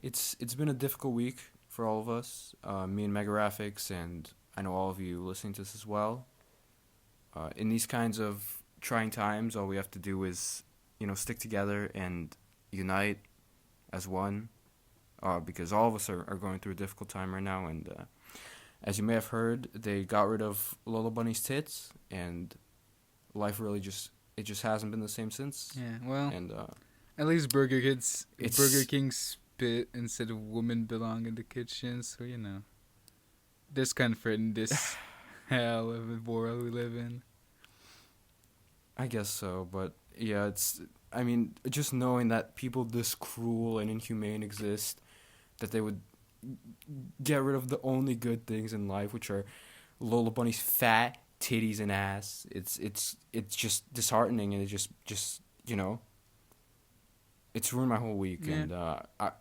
it's been a difficult week for all of us. Me and Megaraphics, and I know all of you listening to this as well. In these kinds of trying times, all we have to do is, stick together and unite as one. Because all of us are going through a difficult time right now, and as you may have heard, they got rid of Lola Bunny's tits, and life really just hasn't been the same since. Yeah, well, And at least Burger King spit instead of women belong in the kitchen, so there's comfort in this hell of a world we live in. I guess so, but yeah, I mean, just knowing that people this cruel and inhumane exist, that they would get rid of the only good things in life, which are Lola Bunny's fat titties and ass. It's just disheartening, and it just it's ruined my whole week. Yeah. And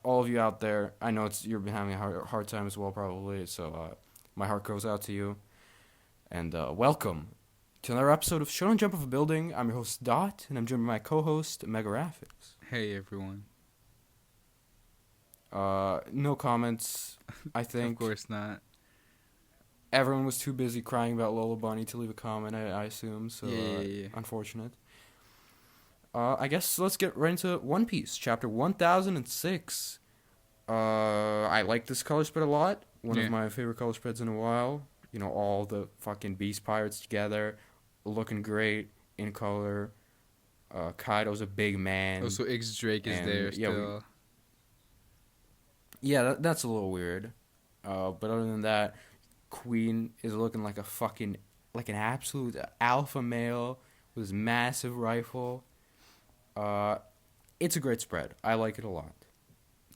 all of you out there, I know you've been having a hard time as well, probably. So my heart goes out to you, and welcome to another episode of Shonen Jump of a Building. I'm your host Dot, and I'm joined by my co-host Megaraphics. Hey everyone. No comments. I think. Of course not. Everyone was too busy crying about Lola Bunny to leave a comment, I assume. So Yeah. Unfortunate. I guess let's get right into One Piece, chapter 1006. I like this color spread a lot. One of my favorite color spreads in a while. All the fucking beast pirates together, looking great in color. Kaido's a big man. Also, X Drake is there still. That's a little weird. But other than that, Queen is looking like an absolute alpha male with his massive rifle. It's a great spread. I like it a lot.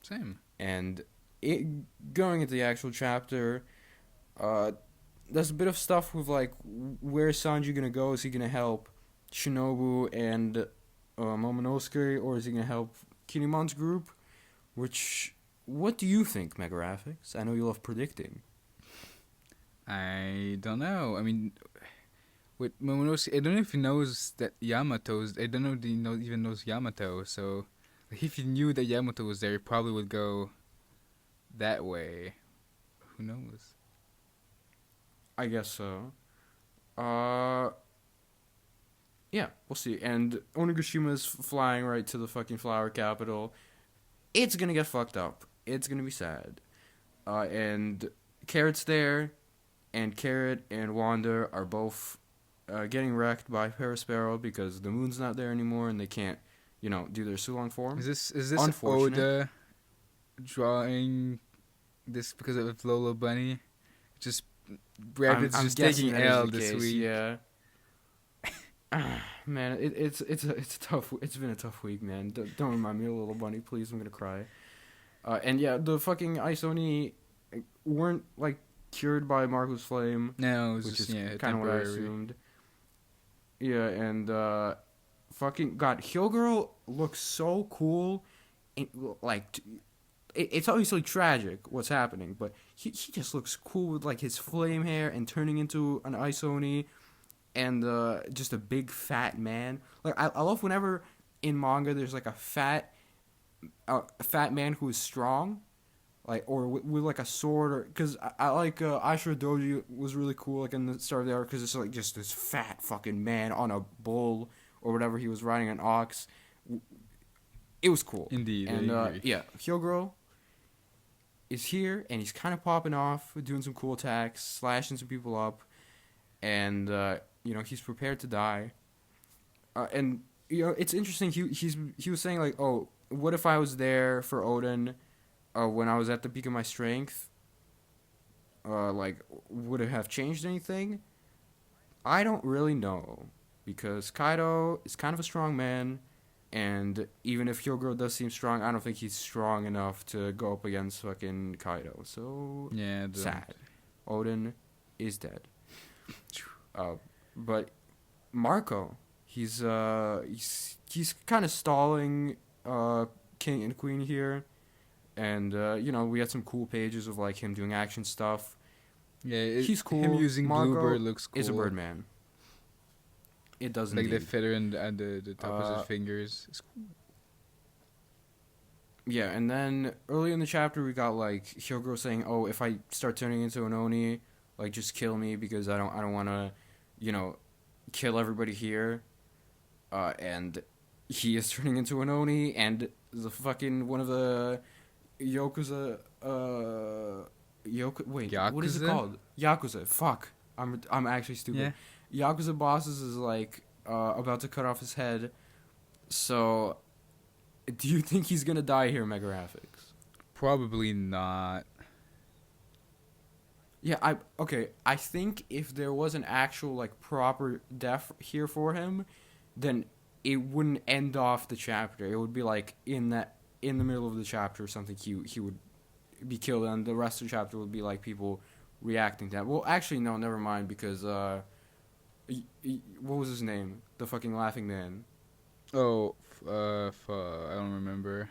Same. And going into the actual chapter, there's a bit of stuff with where's Sanji gonna go? Is he gonna help Shinobu and Momonosuke, or is he gonna help Kinemon's group? What do you think, Megaraphics? I know you love predicting. I don't know. I mean, with Momonosuke, I don't know if he knows that Yamato's. I don't know if he even knows Yamato. So, if he knew that Yamato was there, he probably would go that way. Who knows? I guess so. Yeah, we'll see. And Onigashima is flying right to the fucking flower capital. It's gonna get fucked up. It's gonna be sad. And Carrot's there, and Carrot and Wanda are both getting wrecked by Perospero because the moon's not there anymore, and they can't, do their Sulong form. Is this Oda drawing this because of Lola Bunny? Just Rabbit's just taking L this week. Yeah. Man, it's tough. It's been a tough week, man. Don't remind me of Little Bunny, please. I'm gonna cry. And yeah, the fucking Isoni weren't cured by Marco's flame. No, it was which just is kind of what I assumed. Yeah, and fucking God, Hyogoro looks so cool. It's obviously tragic what's happening, but he just looks cool with his flame hair and turning into an Isoni. And just a big fat man. I love whenever in manga there's a fat man who is strong, or with a sword, or because I like Ashura Doji was really cool in the start of the arc because it's just this fat fucking man on a bull or whatever he was riding, an ox. It was cool. Indeed. And Hyogoro is here and he's kind of popping off, doing some cool attacks, slashing some people up, and he's prepared to die. And it's interesting. He was saying oh, what if I was there for Odin, when I was at the peak of my strength? Would it have changed anything? I don't really know, because Kaido is kind of a strong man, and even if Hyogoro does seem strong, I don't think he's strong enough to go up against fucking Kaido. So yeah, sad. Odin is dead. But Marco, he's kind of stalling King and Queen here, and we had some cool pages of him doing action stuff. Yeah, he's cool. Him using Marco Bluebird looks cool. Is a Birdman. It does the indeed. feather and the top of his fingers. It's cool. Yeah, and then early in the chapter we got like Hyogoro saying, "Oh, if I start turning into an oni, like just kill me because I don't want to, you know, kill everybody here." And he is turning into an oni, and the fucking one of the Yakuza, wait, what is it Yakuza? called? Yakuza. Fuck, I'm actually stupid. Yakuza bosses is like about to cut off his head. So, do you think he's gonna die here, Mega Graphics? Probably not. Yeah, I think if there was an actual like proper death here for him, then it wouldn't end off the chapter. It would be like in the middle of the chapter or something. He would be killed, and the rest of the chapter would be like people reacting to that. Well, actually, no, never mind, because what was his name? The fucking laughing man. Oh, I don't remember.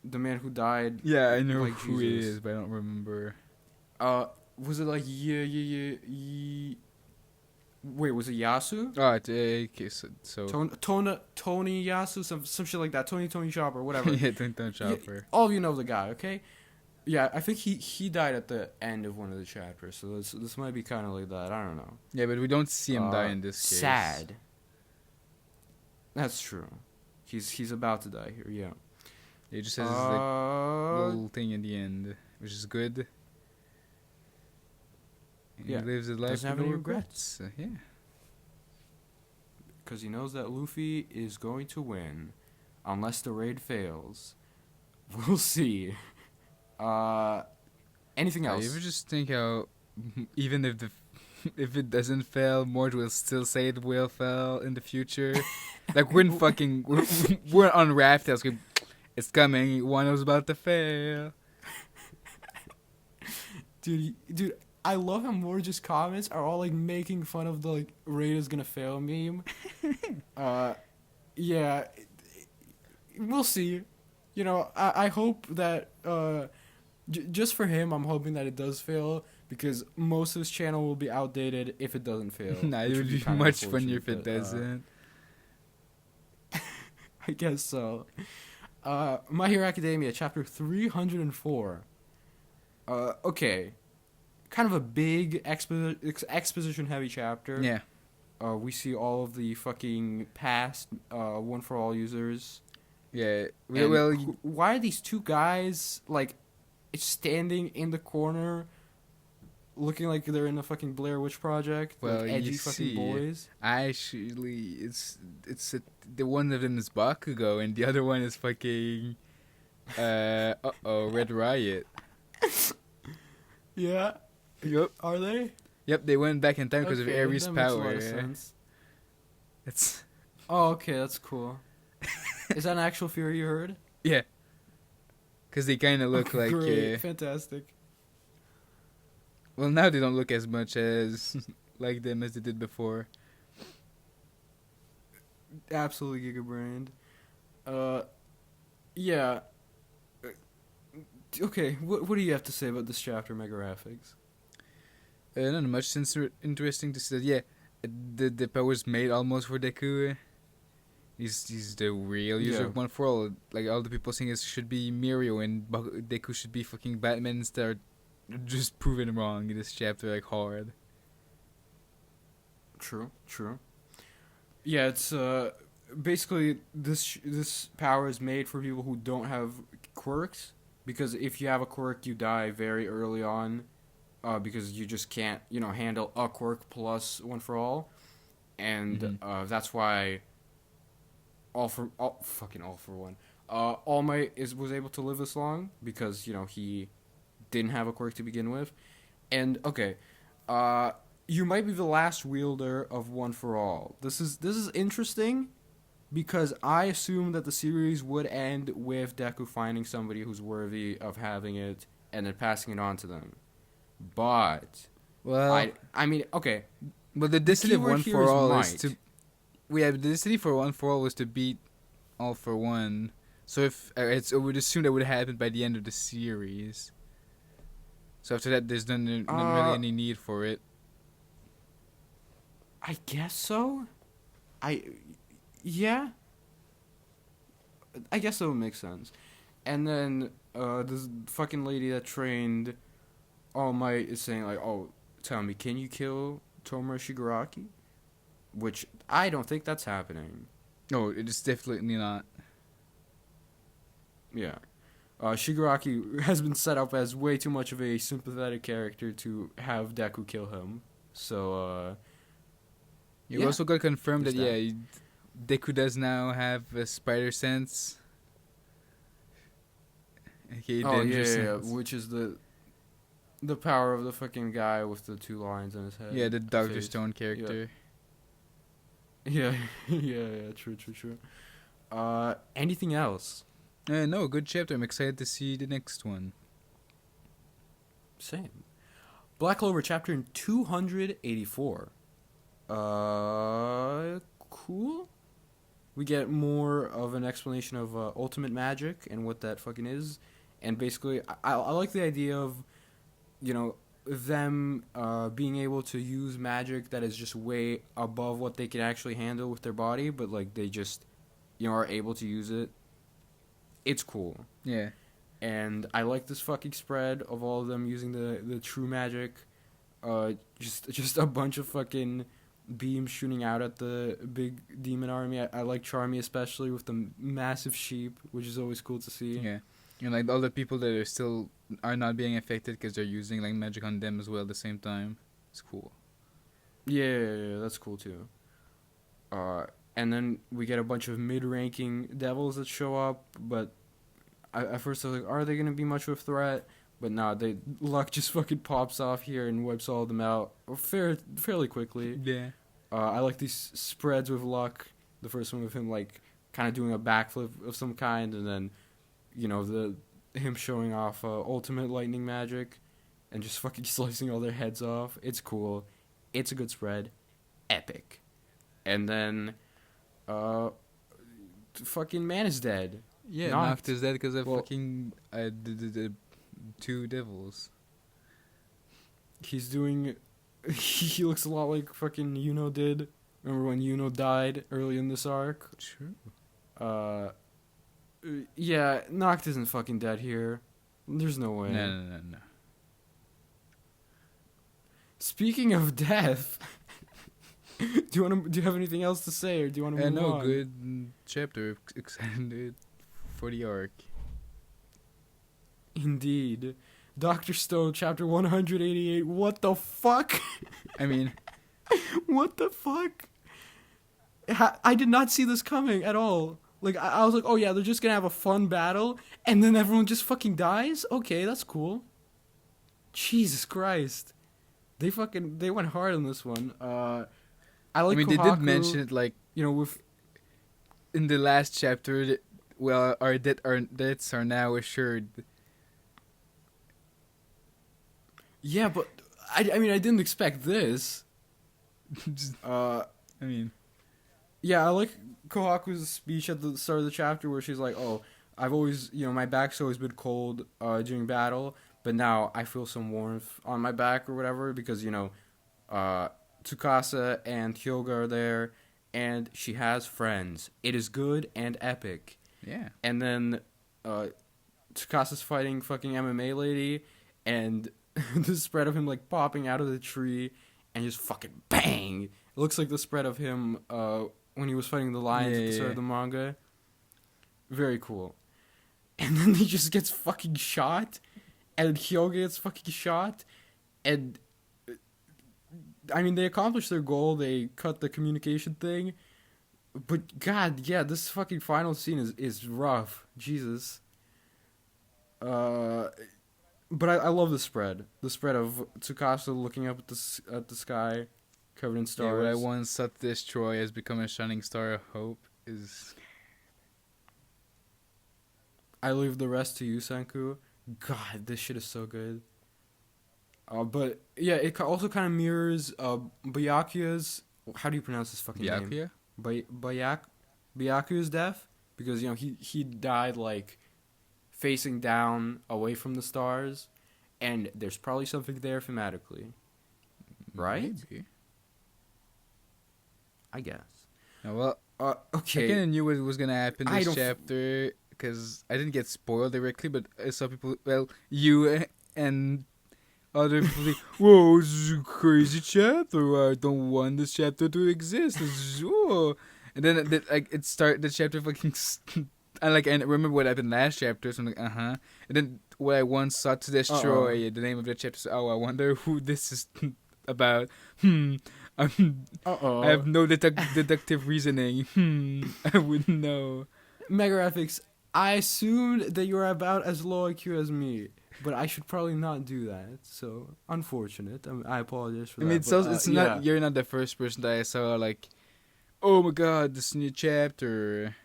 The man who died. Yeah, I know like who Jesus. it is, but I don't remember. Was it like wait, was it Yasu? Oh, okay, so Tony Yasu, some shit like that. Tony Chopper, whatever. yeah, don't Chopper. All of you know the guy, okay? Yeah, I think he died at the end of one of the chapters, so this might be kind of like that. I don't know. Yeah, but we don't see him die in this case. Sad. That's true. He's about to die here. Yeah. It just says like little thing in the end, which is good. And Yeah. he lives his life Doesn't with have no any regrets. Yeah. Because he knows that Luffy is going to win, unless the raid fails. We'll see. Anything else? You ever just think how even if if it doesn't fail, Mort will still say it will fail in the future. Like we're on raft tails. It's coming. One was about to fail. Dude, I love how more just comments are all like making fun of the like raid is gonna fail meme. Yeah, we'll see. You know, I hope that just for him, I'm hoping that it does fail, because most of his channel will be outdated if it doesn't fail. Nah, it would be kinda much funnier if it unfortunate, but, doesn't. I guess so. My Hero Academia, chapter 304. Okay. Kind of a big exposition-heavy chapter. Yeah. We see all of the fucking past One For All users. Yeah. And Well, why are these two guys, like, standing in the corner looking like they're in the fucking Blair Witch Project? Well, like edgy you fucking see, boys? actually, the one of them is Bakugo, and the other one is fucking, Red Riot. Yeah. Yep. Are they? Yep, they went back in time because Okay, of Ares' that makes a lot power. of sense. It's Oh, okay, that's cool. Is that an actual theory you heard? yeah, because they kind of look like. Great, fantastic. Well, now they don't look as much as like them as they did before. Absolutely giga-brained. Yeah. Okay, what do you have to say about this chapter, Mega Graphics? Not much since interesting to see. Yeah, the power's made almost for Deku. He's the real user of One For All. Like all the people saying it should be Mirio and Deku should be fucking Batman instead. Are just proven wrong in this chapter like hard. True. Yeah, it's basically this power is made for people who don't have quirks, because if you have a quirk, you die very early on, because you just can't handle a quirk plus One For All, and that's why All For One, All Might was able to live this long, because he didn't have a quirk to begin with. And okay, you might be the last wielder of One For All. This is interesting, because I assumed that the series would end with Deku finding somebody who's worthy of having it and then passing it on to them. But well, I mean, okay. But the destiny of One For All is to. The destiny for One For All was to beat All For One. So if I would assume that would happen by the end of the series. So after that, there's not really any need for it. I guess so. Yeah. I guess that would make sense. And then this fucking lady that trained All Might is saying like, "Oh, tell me, can you kill Tomura Shigaraki?" Which I don't think that's happening. No, it is definitely not. Yeah. Shigaraki has been set up as way too much of a sympathetic character to have Deku kill him. So, You also got confirmed that, There's Deku does now have a spider sense. Okay, danger sense. which is the power of the fucking guy with the two lines on his head. Yeah, the Dr. face. Stone character. Yeah, true. Anything else? No, good chapter. I'm excited to see the next one. Same. Black Clover chapter 284. Cool. We get more of an explanation of ultimate magic and what that fucking is. And basically, I like the idea of, them being able to use magic that is just way above what they can actually handle with their body, but, like, they just, are able to use it. It's cool. Yeah. And I like this fucking spread of all of them using the true magic. Just a bunch of fucking beams shooting out at the big demon army. I like Charmy especially with the massive sheep, which is always cool to see. Yeah. And like all the people that are not being affected because they're using like magic on them as well at the same time. It's cool. Yeah, that's cool too. And then we get a bunch of mid-ranking devils that show up, but at first I was like, are they gonna be much of a threat? But nah, Luck just fucking pops off here and wipes all of them out fairly quickly. Yeah. I like these spreads with Luck. The first one with him like kind of doing a backflip of some kind, and then him showing off ultimate lightning magic, and just fucking slicing all their heads off. It's cool. It's a good spread. Epic. And then, fucking man is dead. Yeah, Noct is dead because of fucking the two devils. He's doing. He looks a lot like fucking Yuno did. Remember when Yuno died early in this arc? True. Yeah, Noct isn't fucking dead here. There's no way. No. Speaking of death, do you have anything else to say, or do you want to move on? No, good chapter. Extended for the arc. Indeed. Dr. Stone, chapter 188. What the fuck? I mean... What the fuck? I did not see this coming at all. Like, I was like, oh yeah, they're just gonna have a fun battle, and then everyone just fucking dies? Okay, that's cool. Jesus Christ. They went hard on this one. I mean, Kohaku, they did mention it, like... with... In the last chapter, our deaths are now assured. Yeah, but I didn't expect this. Yeah, I like Kohaku's speech at the start of the chapter where she's like, "Oh, I've always, my back's always been cold during battle, but now I feel some warmth on my back or whatever because Tsukasa and Hyoga are there, and she has friends. It is good and epic." Yeah. And then Tsukasa's fighting fucking MMA lady, and the spread of him like popping out of the tree and just fucking bang. It looks like the spread of him when he was fighting the lions at the start of the manga. Very cool. And then he just gets fucking shot, and Hyoga gets fucking shot, and I mean they accomplished their goal. They cut the communication thing, but god, yeah, this fucking final scene is rough. Jesus. But I love the spread. The spread of Tsukasa looking up at the sky, covered in stars. Yeah, what I once thought to destroy has become a shining star of hope is... I leave the rest to you, Senku. God, this shit is so good. But, yeah, it also kind of mirrors Byakuya's... How do you pronounce his fucking name? Byakuya's death? Because, he died, like... facing down away from the stars, and there's probably something there thematically, right? Maybe. I guess. Well, I Okay. kind of knew what was gonna happen I this don't chapter because I didn't get spoiled directly, but I saw people. Well, you and other people like, "Whoa, this is a crazy chapter. I don't want this chapter to exist." Whoa. And then like it start the chapter fucking. I remember what happened last chapter, so I'm like, and then what I once sought to destroy, the name of the chapter. So, I wonder who this is about. I'm, I have no deductive reasoning. I wouldn't know. Megaraphics, I assumed that you were about as low IQ as me, but I should probably not do that. So unfortunate. I apologize for that. I mean, it's yeah. not. You're not the first person that I saw like, oh my god, this new chapter.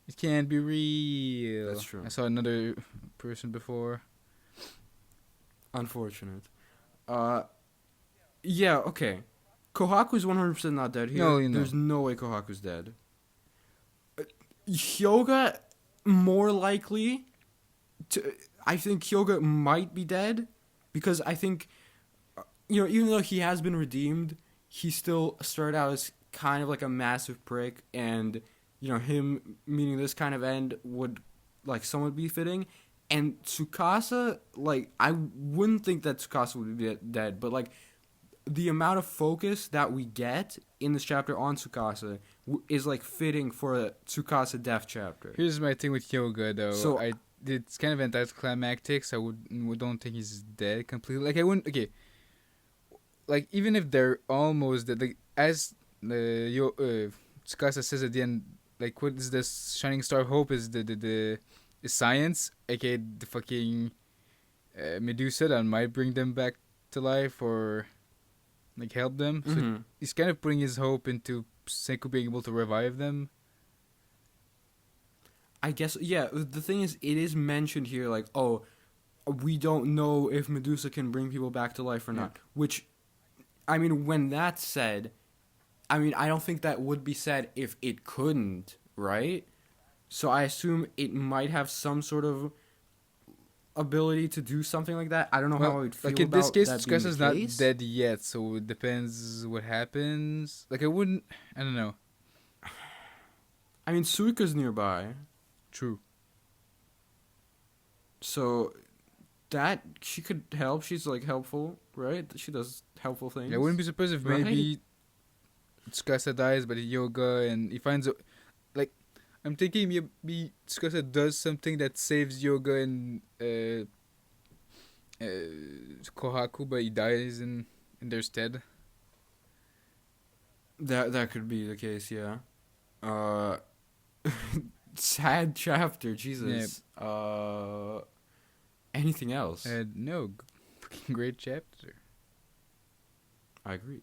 It can't be real. That's true. I saw another person before. Unfortunate. Yeah, okay. Kohaku's 100% not dead here. No, There's no way Kohaku's dead. Hyoga, more likely. I think Hyoga might be dead. Because I think, even though he has been redeemed, he still started out as kind of like a massive prick. And, him meeting this kind of end would, like, somewhat be fitting. And Tsukasa, like, I wouldn't think that Tsukasa would be dead. But, like, the amount of focus that we get in this chapter on Tsukasa is like fitting for a Tsukasa death chapter. Here's my thing with Hyoga though. So it's kind of anticlimactic, so I don't think he's dead completely. Like I wouldn't. Okay. Like even if they're almost dead, like as Tsukasa says at the end, like what is this shining star of hope is the science, aka the fucking Medusa that might bring them back to life or. Like help them. So he's kind of putting his hope into Senku being able to revive them. I guess, yeah. The thing is, it is mentioned here, like, oh, we don't know if Medusa can bring people back to life or not. Which, I mean, when that's said, I don't think that would be said if it couldn't, right? So I assume it might have some sort of ability to do something like that. I don't know how I would feel about that. Like in this case, Tsukasa's Tsukasa's not dead yet, so it depends what happens. Like I don't know. I mean, Suika's nearby. True. So that she could help. She's like helpful, right? She does helpful things. I wouldn't be surprised if maybe Tsukasa dies, but Hyoga and he finds like I'm thinking maybe Tsukasa does something that saves Hyoga and Kohaku, but he dies in their stead. That could be the case, yeah. Sad chapter, Jesus. Yeah. Anything else? No, great chapter. I agree.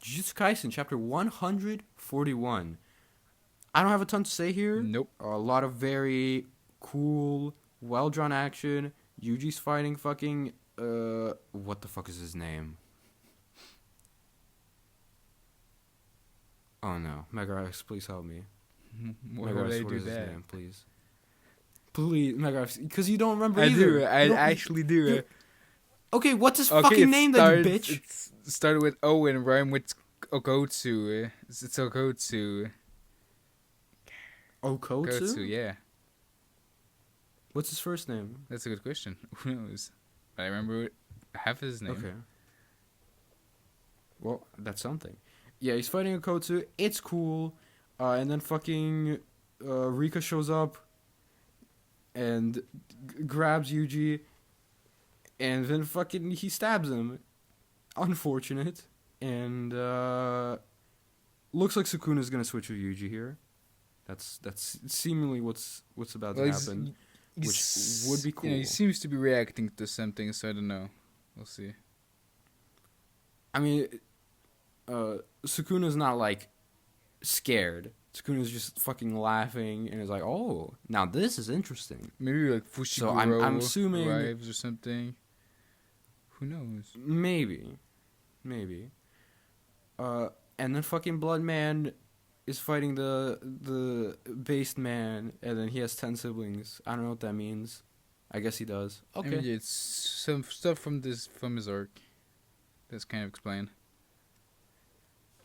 Jujutsu Kaisen, chapter 141. I don't have a ton to say here. Nope. A lot of very cool, well-drawn action. Yuji's fighting fucking, what the fuck is his name? Oh no. Megarex, please help me. Why would I do that? Name, please. Please, Megarex, because you don't remember either. I actually do. Okay, what's his fucking name then, you bitch? It started with O and rhyme with Okotsu. It's Okotsu. Okotsu? Yeah. What's his first name? That's a good question. Who knows? I remember half his name. Okay. Well, that's something. Yeah, he's fighting Okotsu. It's cool. And then fucking Rika shows up and grabs Yuji. And then fucking he stabs him. Unfortunate. And looks like Sukuna's gonna switch with Yuji here. That's seemingly what's about to happen. Which would be cool. He seems to be reacting to something, so I don't know. We'll see. I mean, Sukuna's not like scared. Sukuna's just fucking laughing and is like, "Oh, now this is interesting." Maybe like Fushiguro so I'm assuming arrives or something. Who knows? Maybe. And then fucking Blood Man is fighting the based man, and then he has 10 siblings. I don't know what that means. I guess he does. Okay. I mean, it's some stuff from his arc. That's kind of explained.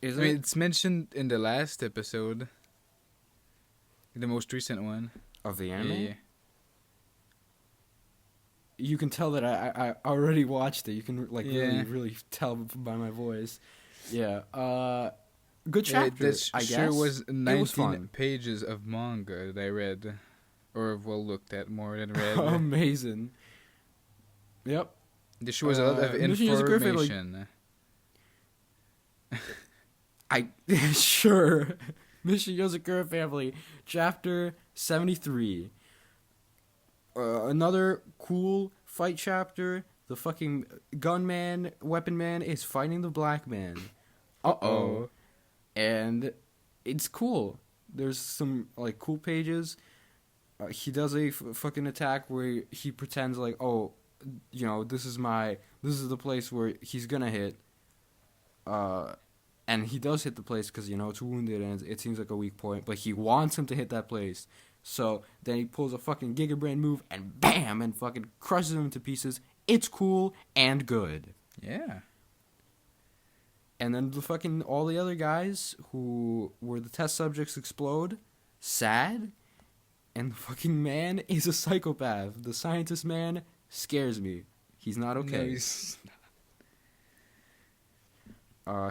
Is I mean, it? it's mentioned in the last episode, the most recent one. Of the anime? Yeah. You can tell that I already watched it. You can like Yeah. really tell by my voice. Yeah. Good Yeah, chapter. that I guess sure was 19 fun. pages of manga that I read, or well looked at more than read. Amazing. Yep. This sure was a lot of Mission Yozakura family. information. Sure. Mission Yozakura family, chapter 73. Another cool fight chapter. The fucking gunman, weapon man is fighting the black man. Uh-oh. And it's cool. There's some like cool pages. He does a fucking attack where he pretends like, oh, you know, this is the place where he's gonna hit. And he does hit the place because, you know, it's wounded and it seems like a weak point. But he wants him to hit that place. So then he pulls a fucking Giga Brand move and bam! And fucking crushes him to pieces. It's cool and good. Yeah. And then the fucking all the other guys who were the test subjects explode. Sad. And the fucking man is a psychopath. The scientist man scares me. He's not okay. No, he's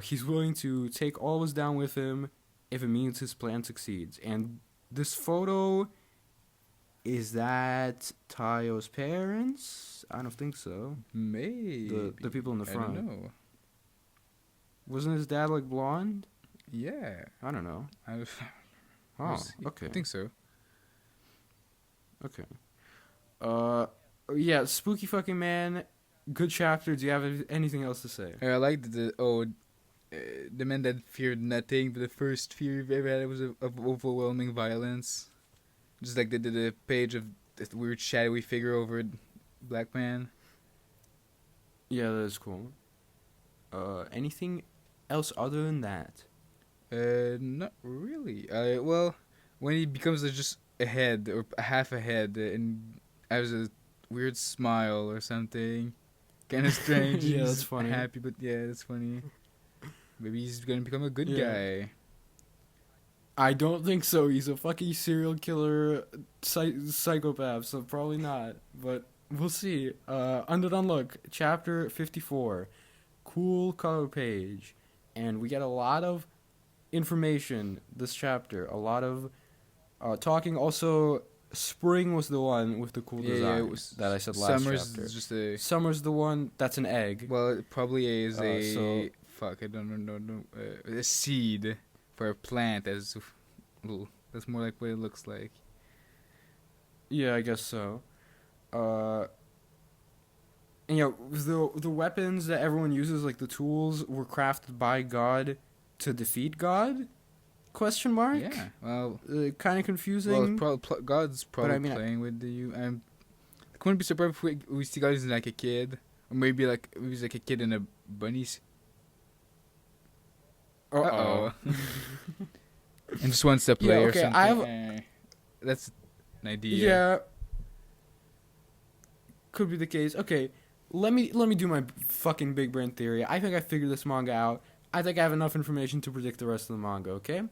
He's willing to take all of us down with him if it means his plan succeeds. And this photo, is that Tayo's parents? I don't think so. maybe. The people in the front. I don't know. Wasn't his dad like blonde? Yeah. I don't know. Oh, Okay. I think so. Okay. Yeah, spooky fucking man. Good chapter. Do you have anything else to say? I liked the man that feared nothing, but the first fear you've ever had was of overwhelming violence. Just like the page of this weird shadowy figure over black man. Yeah, that is cool. Anything else other than that? Not really. Well, when he becomes just a head or a half a head and has a weird smile or something, kind of strange. Yeah, He's that's funny. Happy, but yeah, that's funny. Maybe he's gonna become a good Yeah. guy. I don't think so. He's a fucking serial killer psychopath, so probably not. But we'll see. Undead Unluck, chapter 54. Cool cover page. And we get a lot of information this chapter. A lot of talking. Also, Spring was the one with the cool design it was that I said last Summer's chapter. just a. Summer's the one that's an egg. Well, it probably is so- fuck. I don't know. A seed for a plant. That's more like what it looks like. Yeah, I guess so. And you know, the weapons that everyone uses, like the tools, were crafted by God to defeat God? Question mark? Yeah. Well, Kind of confusing. well, God's probably I mean, playing with you. I wouldn't be surprised if we see God as like a kid, or maybe he's like a kid in a bunny's. Uh-oh. And just wants to play or okay, something. That's an idea. Yeah. Could be the case. Okay, let me do my fucking big brain theory. I think I figured this manga out. I think I have enough information to predict the rest of the manga, okay?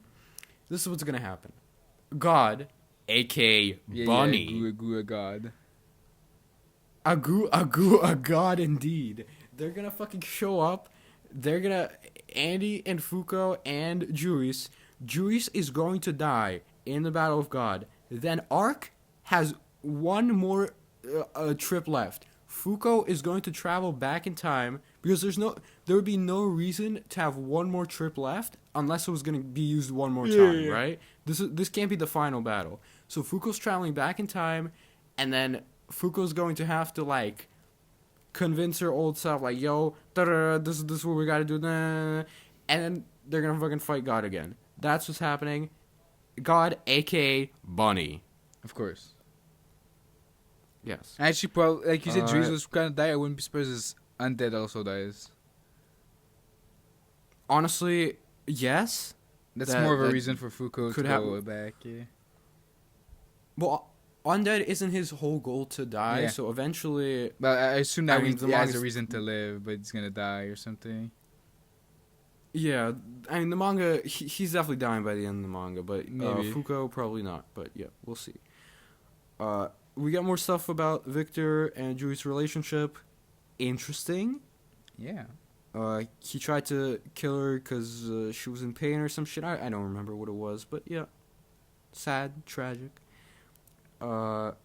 This is what's gonna happen. God, a.k.a. Bunny. Yeah, Gua God. A god indeed. They're gonna fucking show up. They're gonna... Andy and Fuko and Juice. Juice is going to die in the Battle of God. Then Ark has one more trip left. Fuko is going to travel back in time because there would be no reason to have one more trip left unless it was going to be used one more time, right? This can't be the final battle. So Fuko's traveling back in time, and then Fuko's going to have to like convince her old self, like, yo, this is what we gotta do, and then they're gonna fucking fight God again. That's what's happening. God, aka Bunny. Of course. Yes. Actually, probably like you said, Juice Uh, was gonna die. I wouldn't be surprised if Undead also dies. Honestly, yes. That's That- more of a that reason for Fuko to could go happen. back. Yeah. Well, Undead isn't his whole goal to die, Yeah. so eventually... But I assume that I mean, means the he has a manga's- reason to live, but he's gonna die or something. Yeah, I mean the manga. He's definitely dying by the end of the manga, but Maybe. Fuko probably not. But yeah, we'll see. We got more stuff about Victor and Jui's relationship. Interesting. Yeah. He tried to kill her because she was in pain or some shit. I don't remember what it was, but yeah, sad, tragic. And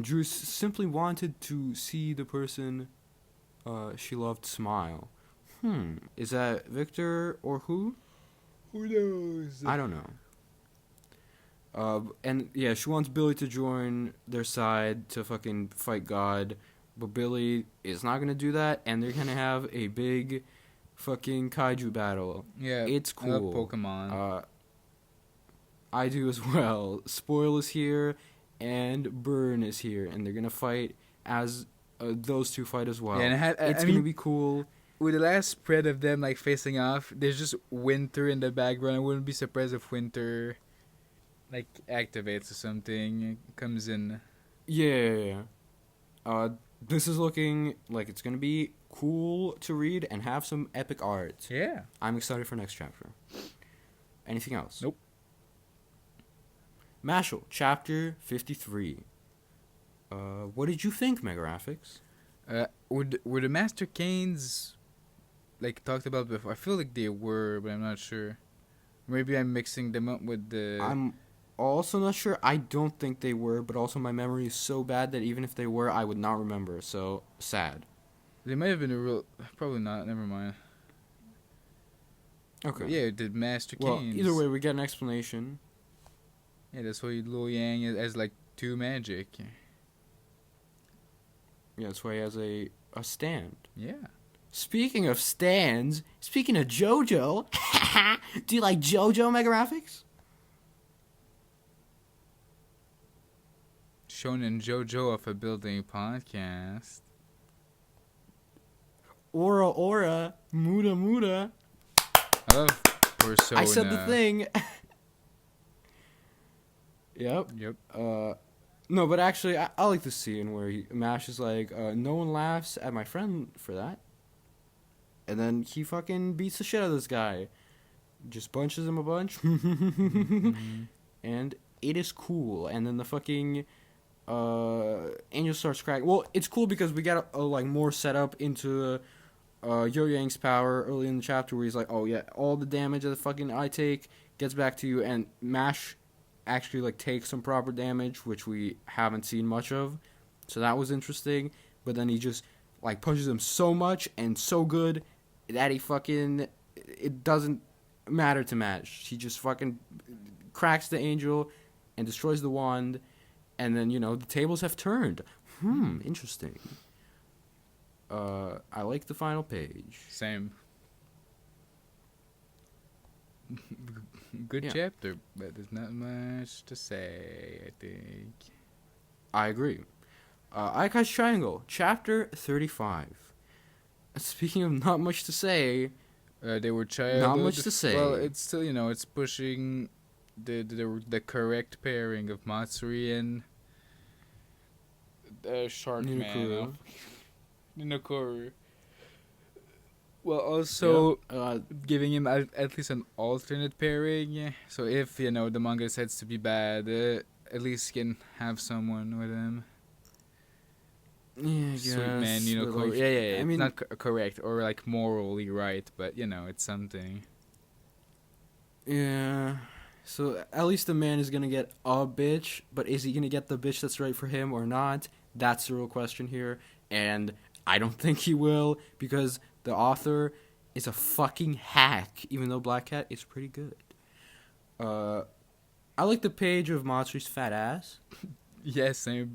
Juice simply wanted to see the person she loved smile. Is that Victor or who? Who knows? I don't know. And yeah, she wants Billy to join their side to fucking fight God, but Billy is not gonna do that, and they're gonna have a big fucking kaiju battle. Yeah, It's I love cool. Pokemon. I do as well. Spoil is here, and Burn is here, and they're gonna fight as those two fight as well. Yeah, and it's gonna be cool. With the last spread of them like facing off, there's just Winter in the background. I wouldn't be surprised if Winter like activates or something, comes in. Yeah. This is looking like it's gonna be cool to read and have some epic art. Yeah. I'm excited for next chapter. Anything else? Nope. Mashle, chapter 53. What did you think, Megaraphics? Were the Master Canes like talked about before? I feel like they were, but I'm not sure. Maybe I'm mixing them up with the. I'm also not sure. I don't think they were, but also my memory is so bad that even if they were, I would not remember. So sad. They might have been a real. Probably not. Never mind. Okay. But yeah, the Master Well, Canes. either way, we get an explanation. Yeah, that's why Luo Yang has like 2 magic. Yeah, that's why he has a stand. Yeah. Speaking of stands, speaking of JoJo, do you like JoJo, Megaraphics? Shonen JoJo of a Building podcast. Aura, Muda. I love Persona. I said the thing. Yep. No, but actually, I like the scene where Mash is like, no one laughs at my friend for that. And then he fucking beats the shit out of this guy. Just bunches him a bunch. And it is cool. And then the fucking Angel starts cracking. Well, it's cool because we got a like more setup into Yo-Yang's power early in the chapter where he's like, oh yeah, all the damage that the fucking I take gets back to you. And Mash actually like takes some proper damage, which we haven't seen much of. So that was interesting. But then he just like punches him so much and so good that he fucking, it doesn't matter to Mash. He just fucking cracks the angel and destroys the wand, and then, you know, the tables have turned. Interesting. I like the final page. Same. Good chapter, but there's not much to say, I think. I agree. Ayakashi Triangle, chapter 35. Speaking of not much to say, they were childhood. not much to say. Well, it's still, you know, it's pushing the correct pairing of Matsuri and Shark Man. Ninokuru. Well, also giving him at least an alternate pairing. So if, you know, the manga decides to be bad, at least he can have someone with him. Yeah, I guess. Sweet man, Ninokuru. Like, yeah. I mean, not correct or like morally right, but you know, it's something. yeah. So at least the man is gonna get a bitch, but is he gonna get the bitch that's right for him or not? That's the real question here, and I don't think he will because the author is a fucking hack. Even though Black Cat is pretty good. I like the page of Matsuri's fat ass. Yes, I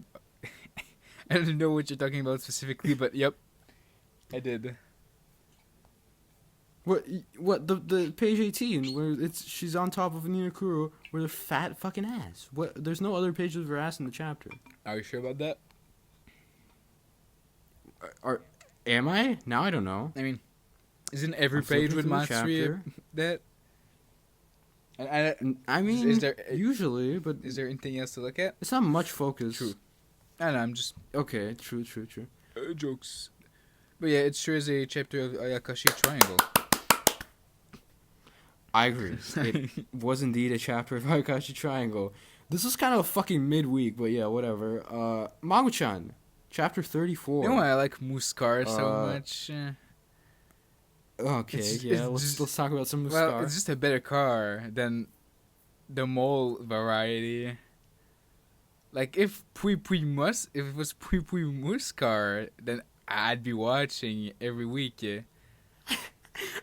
don't know what you're talking about specifically, but yep, I did. What the page 18 where she's on top of Ninokuru with her fat fucking ass. What? There's no other page of her ass in the chapter. Are you sure about that? Am I? Now I don't know. I mean, isn't every I'm page flipping with through the Matsuri chapter. that? I mean, is there usually, but is there anything else to look at? it's not much focus. True. I don't know, I'm just Okay, true. jokes. But yeah, it sure is a chapter of Ayakashi Triangle. I agree. It was indeed a chapter of Ayakashi Triangle. This was kind of a fucking midweek, but yeah, whatever. Magu-chan, chapter 34. You know why I like Muscar so Uh, much? Okay, let's talk about some Muscar. Well, it's just a better car than the mole variety. Like if it was Pui Pui Muscar, then I'd be watching every week. Yeah.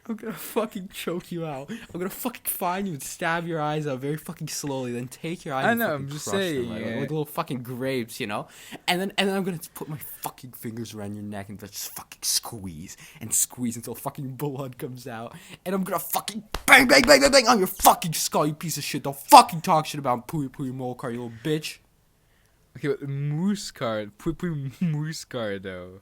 I'm gonna fucking choke you out. I'm gonna fucking find you and stab your eyes out very fucking slowly, then take your eyes I and know, fucking I'm just crush saying, them, right? yeah. Like little fucking grapes, you know? And then I'm gonna put my fucking fingers around your neck and just fucking squeeze until fucking blood comes out. And I'm gonna fucking bang, bang, bang, bang, bang on your fucking skull, you piece of shit. Don't fucking talk shit about Pui Pui Molcar, you little bitch. Okay, but Muscar, Pui Pui Muscar though.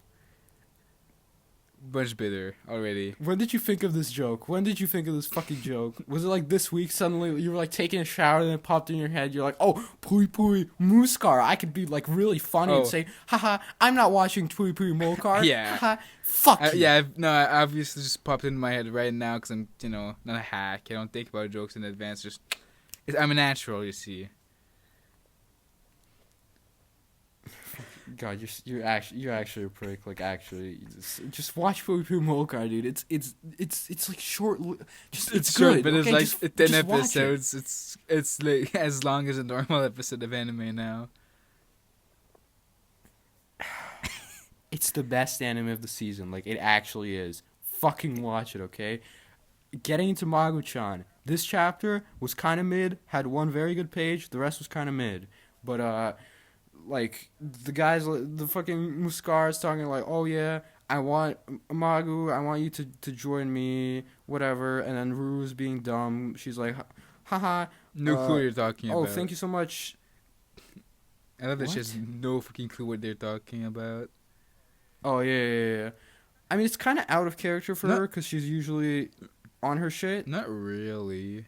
Much better already. When did you think of this joke? When did you think of this fucking joke? Was it like this week suddenly you were like taking a shower and it popped in your head? You're like, oh, Pui Pui Muscar. I could be like really funny and say, haha, I'm not watching Pui Pui Molcar. Yeah. Haha, fuck you. Yeah, I obviously just popped in my head right now because I'm, not a hack. I don't think about jokes in advance. I'm a natural, you see. God, you're actually a prick. Like actually, just watch Pui Pui Molcar, dude. It's like short. It's short, good, but okay? it's like 10 just watch it. episodes. It's like as long as a normal episode of anime now. It's the best anime of the season. Like it actually is. Fucking watch it, okay? Getting into Magu-chan. This chapter was kind of mid. Had one very good page. The rest was kind of mid. But like the guys, the fucking Muscar is talking like, oh yeah, I want Magu, I want you to join me, whatever. And then Ru's being dumb. She's like, haha. No clue what you're talking about. Oh, thank you so much. I love that she What? has no fucking clue what they're talking about. Oh yeah. I mean, it's kind of out of character for her because she's usually on her shit. Not really.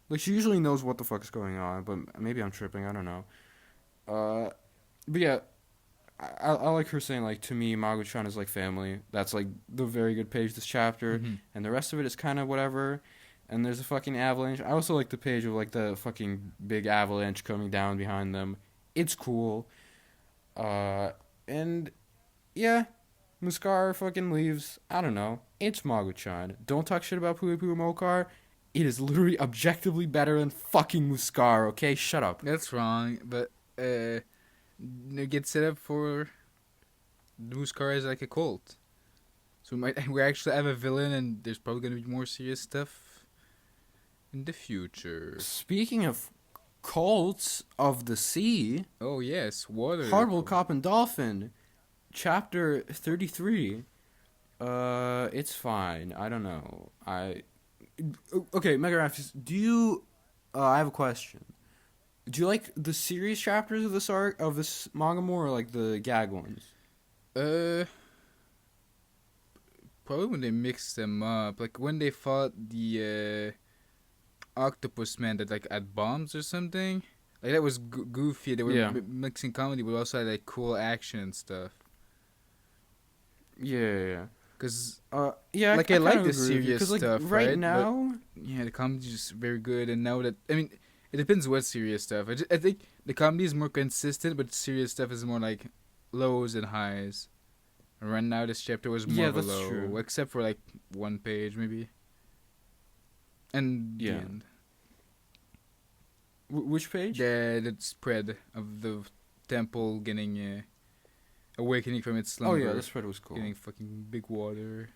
Like she usually knows what the fuck's going on, but maybe I'm tripping. I don't know. But yeah, I like her saying like, to me Magu-chan is like family. That's like the very good page this chapter, and the rest of it is kind of whatever. And there's a fucking avalanche. I also like the page of like the fucking big avalanche coming down behind them. It's cool. And yeah, Muscar fucking leaves. I don't know. It's Magu-chan. Don't talk shit about Pui Pui Molcar. It is literally objectively better than fucking Muscar. Okay, shut up. That's wrong, but get set up for the Muscar as like a cult. So we actually have a villain, and there's probably gonna be more serious stuff in the future. Speaking of cults of the sea, Oh yes, water. Horrible Cop and Dolphin, chapter 33. It's fine. I don't know. Okay, Megaraph, do you? I have a question. Do you like the serious chapters of this arc of this manga more, or like the gag ones? Probably when they mixed them up, like when they fought the octopus man that like had bombs or something. Like that was goofy. They were mixing comedy, but also had like cool action and stuff. Yeah. Cause yeah, like I like the serious like, stuff, right now. But, yeah, the comedy is just very good, and now that I mean, it depends what serious stuff. I think the comedy is more consistent, but serious stuff is more like lows and highs. And right now, this chapter was more of a low, true. except for like one page maybe. And the end. Which page? The spread of the temple getting awakening from its slumber. Oh yeah, the spread was cool. Getting fucking big water.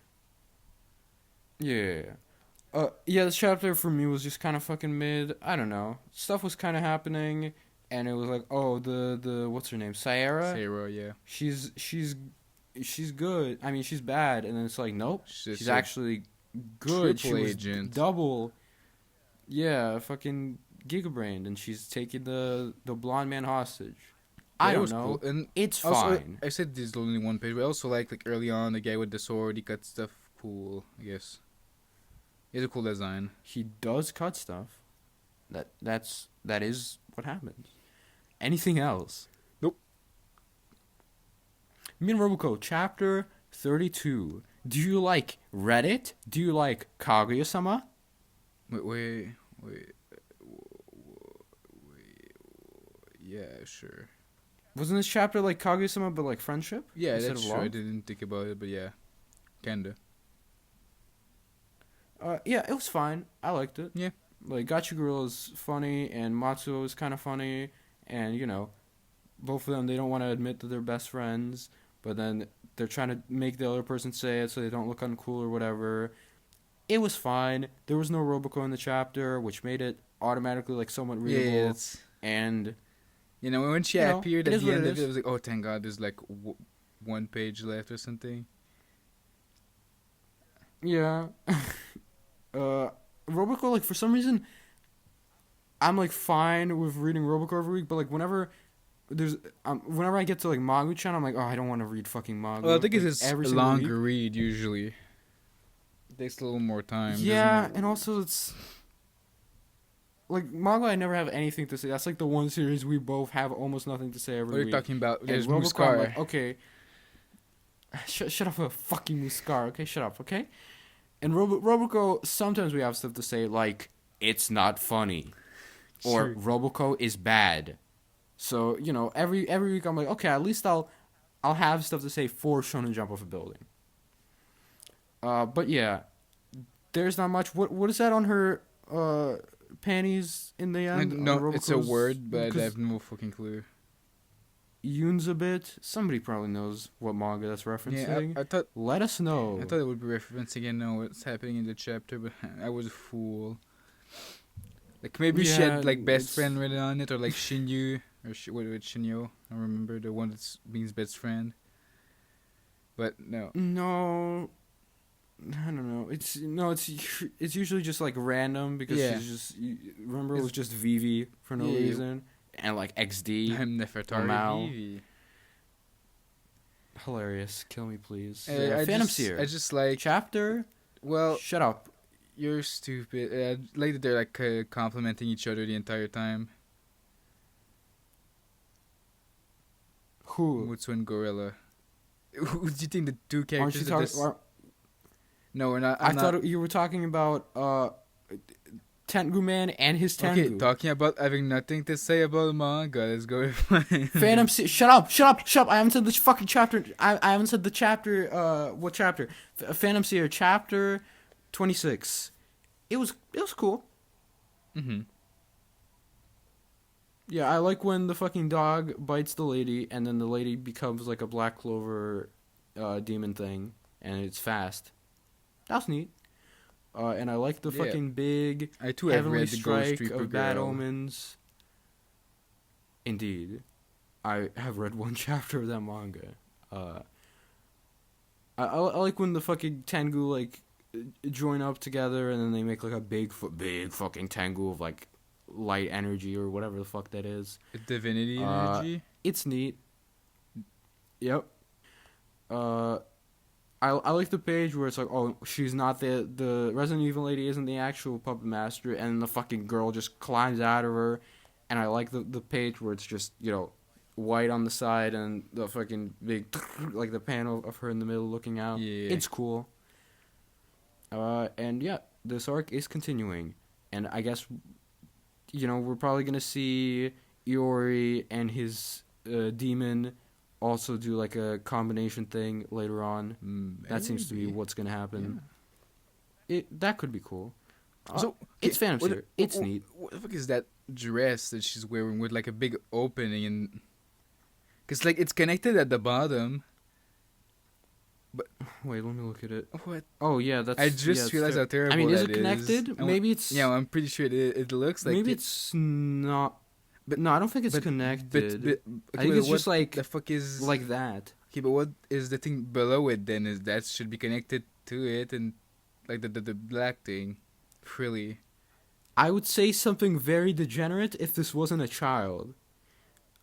Yeah. Yeah, this chapter for me was just kind of fucking mid. I don't know. Stuff was kind of happening, and it was like, oh, the what's her name? Sierra? Sarah, yeah. She's good. I mean, she's bad, and then it's like, nope. She's actually good. Triple she was agent. double. Yeah, fucking gigabrained, and she's taking the blonde man hostage. I don't know. Cool. And it's also, fine. I said there's only one page, but I also like early on the guy with the sword. He cut stuff cool, I guess. He has a cool design. He does cut stuff. That is what happens. Anything else? Nope. Me and Roboco, chapter 32. Do you like Reddit? Do you like Kaguya-sama? Wait. Yeah, sure. Wasn't this chapter like Kaguya-sama but like friendship? Yeah, instead that's of true. I love? didn't think about it, but yeah, kinda. Yeah, it was fine. I liked it. Yeah. Like Gachigurl is funny and Matsuo is kind of funny, and you know, both of them, they don't want to admit that they're best friends, but then they're trying to make the other person say it so they don't look uncool or whatever. It was fine. There was no Roboco in the chapter, which made it automatically like somewhat readable. Yeah, it's, And you know, when she you know, appeared it at is the what end it of it, is. it was like, oh, thank God, there's like one page left or something. Yeah. Roboco, like for some reason, I'm like fine with reading Roboco every week, but like whenever I get to like Magu-chan, I'm like, oh, I don't want to read fucking Magu. Well, I think like, it's every a single longer week. read usually. It takes a little more time. Yeah, and also it's like Magu. I never have anything to say. That's like the one series we both have almost nothing to say every What are you week. talking about? And There's Roboco, I'm Muscar. like, okay, shut up, a fucking Muscar. Okay, shut up. Okay. And Roboco, sometimes we have stuff to say like it's not funny, or Sure. Roboco is bad. So you know, every week I'm like, okay, at least I'll have stuff to say for Shonen Jump off a building. But yeah, there's not much. What is that on her panties in the end? No, it's a Roboco's- word, but I because have no fucking clue. Yuns a bit. Somebody probably knows what manga that's referencing. Yeah, I thought Let us know. I thought it would be referencing and know what's happening in the chapter, but I was a fool. Like maybe she Yeah, had like best it's- friend written on it, or like Shinyu, or what with Shinyo. I remember the one that's means best friend. But no. No, I don't know. It's usually just like random because Yeah. she's just remember it was just Vivi for no Yeah. reason and like XD. I'm Mao. Nefertari Vivi. Hilarious. Kill me please. I Phantom just, Seer. I just like. Chapter. Well, Shut up. you're stupid. I like that they're like complimenting each other the entire time. Who? Mutsu and Gorilla. Who do you think the two Aren't you characters? Of talking? this... No, we're not. I I'm not... thought you were talking about Tengu Man and his Tengu. Okay, talking about having nothing to say about the manga. Let's go. Phantom Seer. Shut up! I haven't said the fucking chapter. I haven't said the chapter. What chapter? Phantom Seer chapter 26. It was cool. Mm-hmm. Yeah, I like when the fucking dog bites the lady, and then the lady becomes like a Black Clover demon thing, and it's fast. That's neat. And I like the Yeah. fucking big I too have Heavenly read the Ghost Strike Reaper of Bad Girl. Omens. Indeed. I have read one chapter of that manga. I like when the fucking Tengu like join up together and then they make like a big fucking Tengu of like light energy or whatever the fuck that is. Divinity energy. It's neat. Yep. I like the page where it's like, oh, she's not the Resident Evil lady isn't the actual puppet master, and the fucking girl just climbs out of her, and I like the page where it's just, you know, white on the side and the fucking big like the panel of her in the middle looking out. Yeah. It's cool. And yeah, this arc is continuing, and I guess, you know, we're probably gonna see Iori and his demon also do like a combination thing later on. That seems to be Maybe. what's gonna happen. That could be cool. So It's Phantom what Seer. the- It's neat. What the fuck is that dress that she's wearing with like a big opening and? Cause like it's connected at the bottom. Wait, let me look at it. What? Oh yeah, that's. I just realized how terrible I mean, is that it connected? And Maybe it's. Yeah, I'm pretty sure it looks like. maybe it's not. But no, I don't think it's connected. But I think it's just what like the fuck is like that. Okay, but what is the thing below it then? Is that should be connected to it and like the black thing, frilly. I would say something very degenerate if this wasn't a child.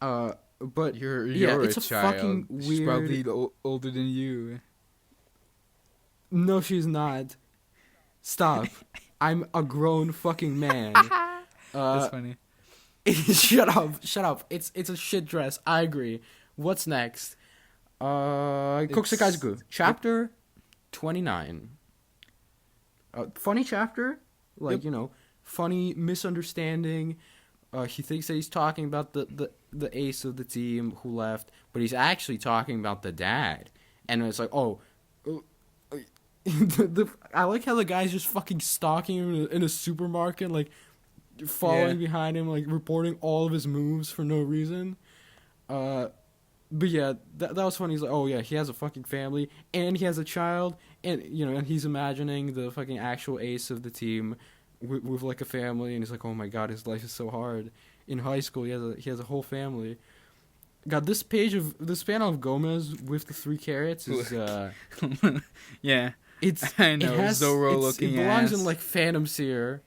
But You're yeah, it's a a child. fucking She's weird. probably older than you. No, she's not. Stop. I'm a grown fucking man. That's funny. Shut up. It's a shit dress. I agree. What's next? Kokosei Kazoku, chapter 29. Funny chapter. Like, Yep. you know, funny misunderstanding. He thinks that he's talking about the ace of the team who left, but he's actually talking about the dad. And it's like, oh, I like how the guy's just fucking stalking him in a supermarket, like following Yeah. behind him, like reporting all of his moves for no reason. But yeah, that was funny. He's like, oh yeah, he has a fucking family and he has a child, and you know, and he's imagining the fucking actual ace of the team with like a family, and he's like, oh my god, his life is so hard. In high school, he has a whole family. God, this panel of Gomez with the 3 carrots is Yeah. it's I know. Zorro it looking belongs ass. in like Phantom Seer.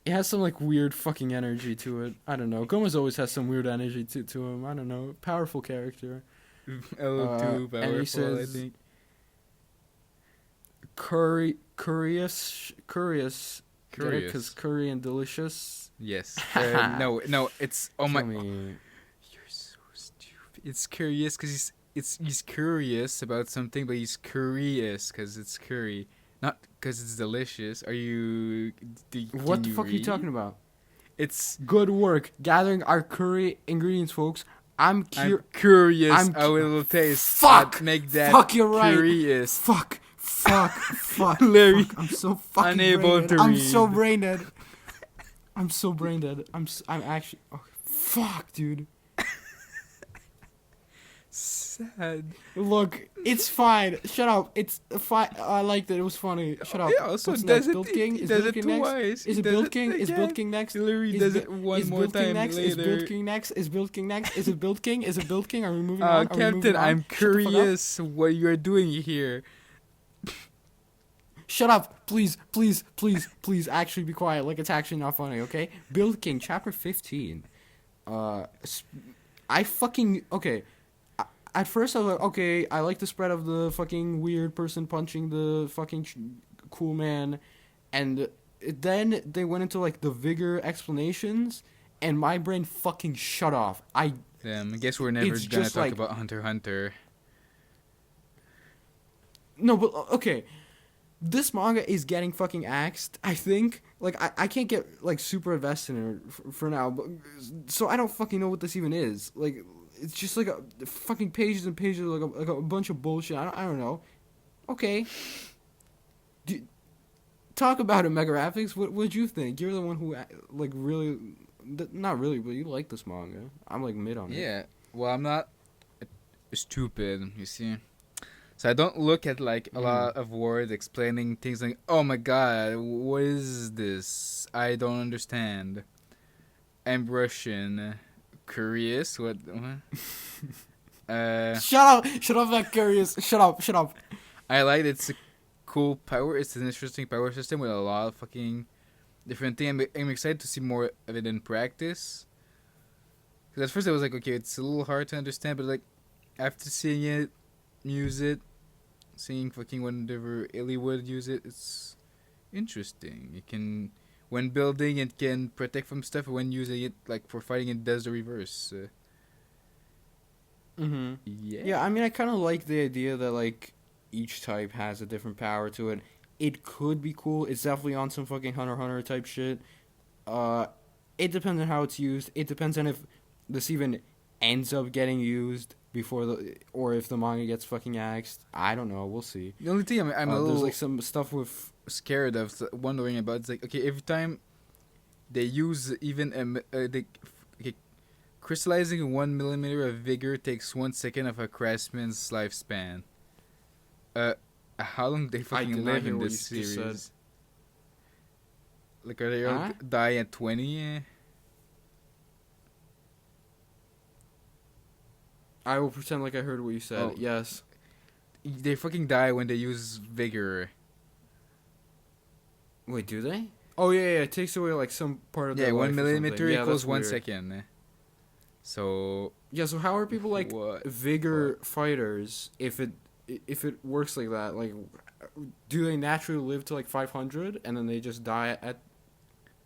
It has some like weird fucking energy to it. I don't know. Gomez always has some weird energy to him. I don't know. Powerful character. A little too And he powerful, I says, think. curious. Curious. Because curry and delicious. Yes. No. It's oh my. Kill me. You're so stupid. It's curious because he's curious about something, but he's curious because it's curry, not because it's delicious. Are you? What the fuck are you talking about? It's. Good work gathering our curry ingredients, folks. I'm curious I'm how it will taste. Fuck! I'd make that. Fuck, you're right. Curious. Fuck. Larry, fuck. I'm so fucking unable brain dead. to I'm read. so brain dead. I'm so brain dead. I'm actually. Oh, fuck, dude. Sad. Look, it's fine. Shut up. It's fine. I liked it. It was funny. Shut up. Yeah, also What's does next? it. Build King? He Is does Build it King next? twice. Is He it does Build it King? Is again. Build King next? Hillary Is does Bi- it one is more Build King time next? later. Is Build King next? Is Build King next? Is it Build King? Is it Build King? Are we moving on? Are we Captain, moving on? I'm Shut the fuck up. curious what you're doing here. Shut up, please. Actually, be quiet. Like it's actually not funny, okay? Build King, chapter 15. I fucking okay. At first, I was like, okay, I like the spread of the fucking weird person punching the fucking cool man, and then they went into like the vigor explanations, and my brain fucking shut off. I Guess we're never It's gonna just talk like- about Hunter x Hunter. No, but okay. This manga is getting fucking axed, I think. Like, I can't get, like, super invested in it for now. But, so I don't fucking know what this even is. Like, it's just, like, fucking pages and pages of, like a bunch of bullshit. I don't know. Okay. Talk about it, Mega Graphics. What'd you think? You're the one who, like, really... Not really, but you like this manga. I'm, like, mid on it. Yeah. Well, I'm not stupid, you see. So I don't look at like a lot of words explaining things like, oh my god, what is this? I don't understand. I'm Russian. Curious? What? Shut up, that curious. Shut up. I like it's a cool power. It's an interesting power system with a lot of fucking different things. I'm excited to see more of it in practice. Because at first I was like, okay, it's a little hard to understand, but like after seeing it, use it, seeing fucking whenever Illy would use it, it's interesting. It can, when building, it can protect from stuff. When using it, like for fighting, it does the reverse. Yeah, I mean, I kind of like the idea that, like, each type has a different power to it. It could be cool. It's definitely on some fucking Hunter x Hunter type shit. It depends on how it's used. It depends on if this even ends up getting used before or if the manga gets fucking axed. I don't know. We'll see. The only thing I'm a little there's like some stuff with scared of, wondering about, is like, okay, every time they use even crystallizing 1 millimeter of vigor takes 1 second of a craftsman's lifespan. How long do they fucking live in this series? Like, are they all die at 20? I will pretend like I heard what you said. Oh. Yes. They fucking die when they use vigor. Wait, do they? Oh yeah. It takes away like some part of their 1 life or millimeter something. Yeah, equals that's 1 weird. second. So Yeah. So how are people like what? vigor fighters if it works like that? Like, do they naturally live to like 500 and then they just die at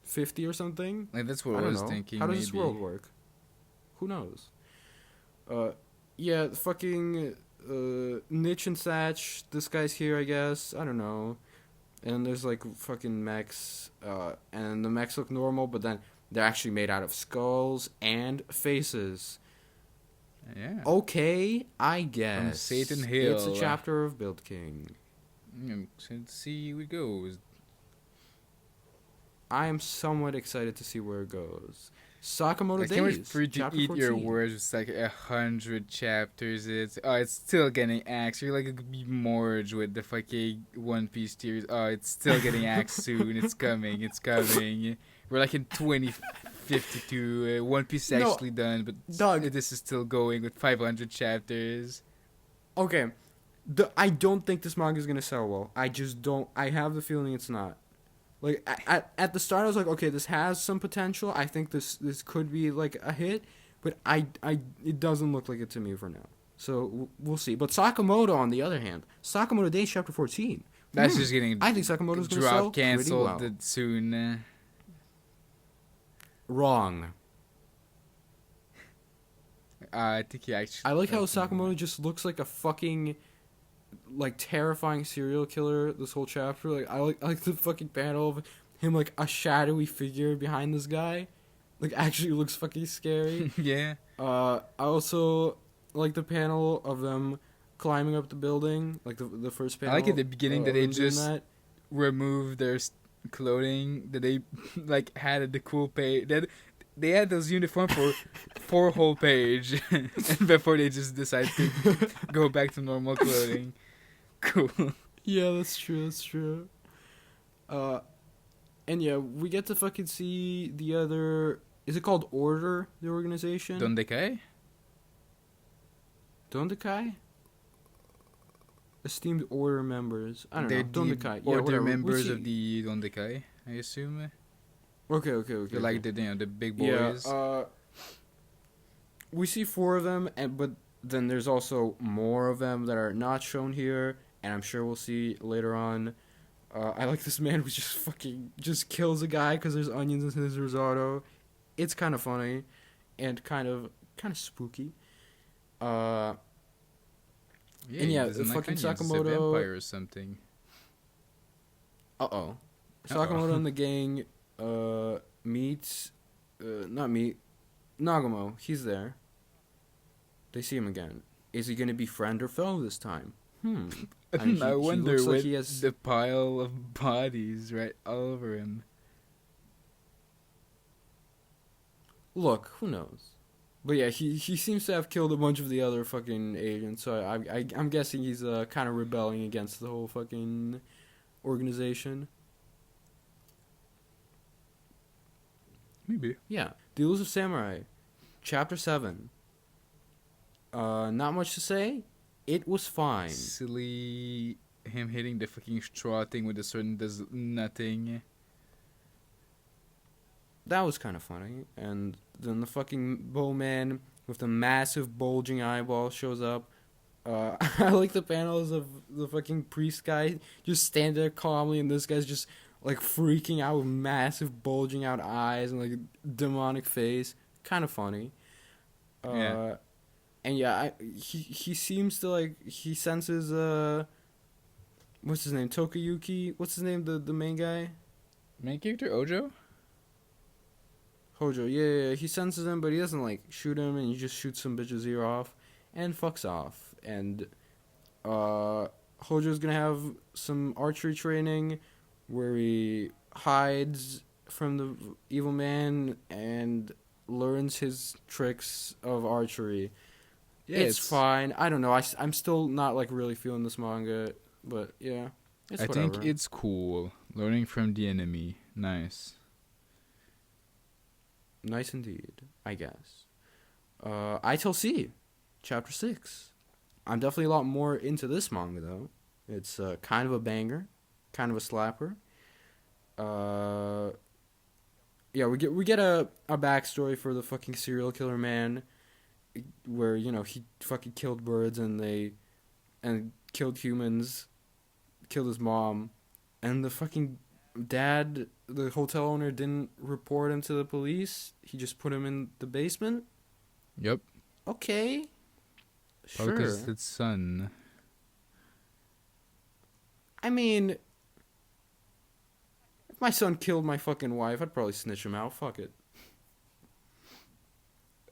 50 or something? Like, that's what I I don't was know. thinking. How does maybe. this world work? Who knows? Yeah, fucking Niche and Satch. This guy's here, I guess. I don't know. and there's like fucking mechs, and the mechs look normal, but then they're actually made out of skulls and faces. Yeah. Okay, I guess. From Satan Hill. It's a chapter of Build King. Let's see where it goes. I am somewhat excited to see where it goes. Sakamoto I can't wait Days, for you to chapter eat 14. your words. It's like 100 chapters. It's still getting axed. You're like it could be merged with the fucking One Piece series. Oh, it's still getting axed soon. It's coming. It's coming. We're like in 2052. One Piece is actually done, but Doug, this is still going with 500 chapters. Okay, I don't think this manga is gonna sell well. I just don't. I have the feeling it's not. Like at the start, I was like, okay, this has some potential. I think this could be like a hit, but it doesn't look like it to me for now. So we'll see. But Sakamoto, on the other hand, Sakamoto Days chapter 14. That's just getting. I think Sakamoto's gonna sell canceled pretty well. Soon. Wrong. I think he actually. I like how Sakamoto just looks like a fucking, like, terrifying serial killer this whole chapter. Like I like the fucking panel of him, like a shadowy figure behind this guy. Like actually looks fucking scary. Yeah. I also like the panel of them climbing up the building, like the first panel. I like at the beginning that they just that. removed their clothing. That they like had the cool page. That they had those uniforms for 4 whole page, and before they just decided to go back to normal clothing. Cool. Yeah, that's true. That's true. And yeah, we get to fucking see the other. Is it called Order? The organization. Dondekai? Dondekai? Esteemed Order members. I don't know. Dondekai. Or Yeah, they're whatever. members of the Dondekai, I assume. Okay. They're like the the big boys. Yeah. We see 4 of them, but then there's also more of them that are not shown here, and I'm sure we'll see later on. I like this man who just kills a guy because there's onions in his risotto. It's kind of funny, and kind of spooky. And yeah, the fucking Sakamoto Sakamoto. vampire or something. Sakamoto and the gang meets, Nagamo. He's there. They see him again. Is he gonna be friend or foe this time? I wonder looks with like he has... the pile of bodies right all over him. Look, who knows? But yeah, he seems to have killed a bunch of the other fucking agents, so I'm guessing he's kind of rebelling against the whole fucking organization. Maybe. Yeah. The Elusive Samurai, Chapter 7. Not much to say. It was fine. Silly him hitting the fucking straw thing with the sword and does nothing. That was kind of funny. And then the fucking bowman with the massive bulging eyeball shows up. I like the panels of the fucking priest guy just stand there calmly, and this guy's just like freaking out with massive bulging out eyes and like a demonic face. Kind of funny. Yeah. And yeah, he seems to like, he senses what's his name, Tokayuki? What's his name, the main guy? Main character Ojo? Hojo, yeah, he senses him, but he doesn't like shoot him, and he just shoots some bitch's ear off and fucks off. And Hojo's gonna have some archery training where he hides from the evil man and learns his tricks of archery. Yeah, it's fine. I don't know. I'm still not like really feeling this manga, but yeah, it's I whatever. think it's cool. Learning from the enemy. Nice. Nice indeed, I guess. ITIL C, Chapter 6. I'm definitely a lot more into this manga, though. It's kind of a banger, kind of a slapper. Yeah, we get a backstory for the fucking serial killer man, where, you know, he fucking killed birds and killed humans, killed his mom, and the fucking dad, the hotel owner, didn't report him to the police. He just put him in the basement. Yep. Okay. Sure. Because it's son. I mean, If my son killed my fucking wife, I'd probably snitch him out. Fuck it.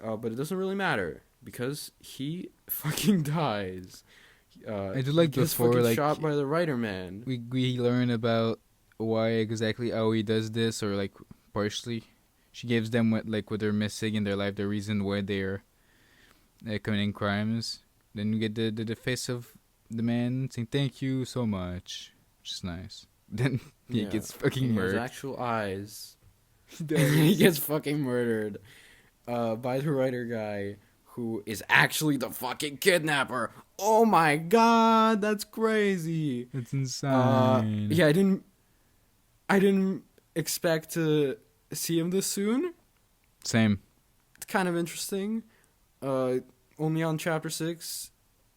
But it doesn't really matter because he fucking dies. I do like he gets before, fucking like, shot by the writer man. we learn about why exactly Aoi does this, or like partially. She gives them what they're missing in their life, the reason why they're committing crimes. Then you get the face of the man saying thank you so much, which is nice. Then he gets fucking He murdered. has actual eyes. He gets fucking murdered by the writer guy who is actually the fucking kidnapper. Oh my god, that's crazy. It's insane. Yeah, I didn't expect to see him this soon. Same. It's kind of interesting. Only on chapter 6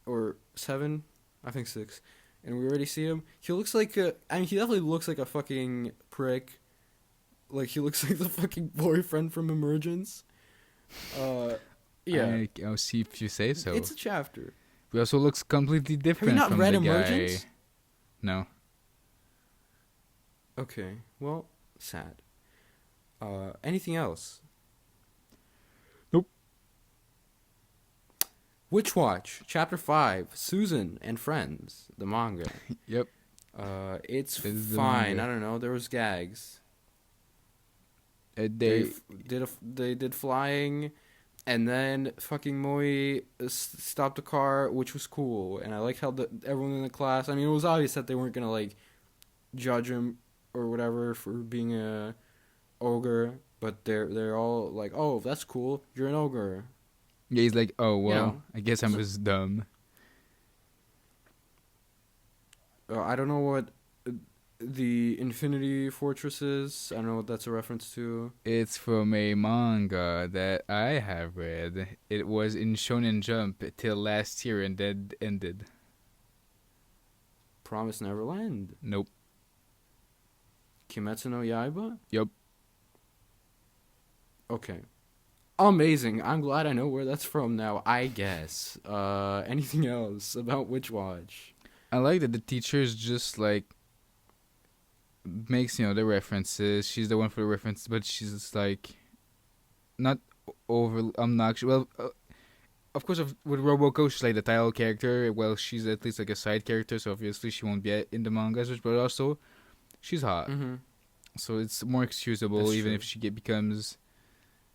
or 7, I think 6, and we already see him. He looks like he definitely looks like a fucking prick. Like he looks like the fucking boyfriend from Emergence. Yeah. I'll see if you say so. It's a chapter. He also looks completely different not from read the Emergence? guy. No. Okay. Well, sad. Anything else? Nope. Witch Watch, Chapter 5, Susan and Friends, the manga. Yep. It's This is the fine. manga. I don't know. There was gags. They They did flying, and then fucking Moi stopped the car, which was cool. And I like how everyone in the class. I mean, it was obvious that they weren't gonna like judge him or whatever for being a ogre, but they're all like, "Oh, that's cool. You're an ogre." Yeah, he's like, oh well, You know, I guess I'm just dumb. I don't know what the Infinity Fortress is. I don't know what that's a reference to. It's from a manga that I have read. It was in Shonen Jump till last year and then ended. Promise Neverland. Nope. Kimetsu no Yaiba. Yup. Okay. Amazing. I'm glad I know where that's from now, I guess. Anything else about Witch Watch? I like that the teacher's just like makes the references. She's the one for the references, but she's just like not over. I'm not actually well. Of course, with Roboco, she's like the title character. Well, she's at least like a side character, so obviously she won't be in the manga as much. But also, she's hot, so it's more excusable, That's even true. if she becomes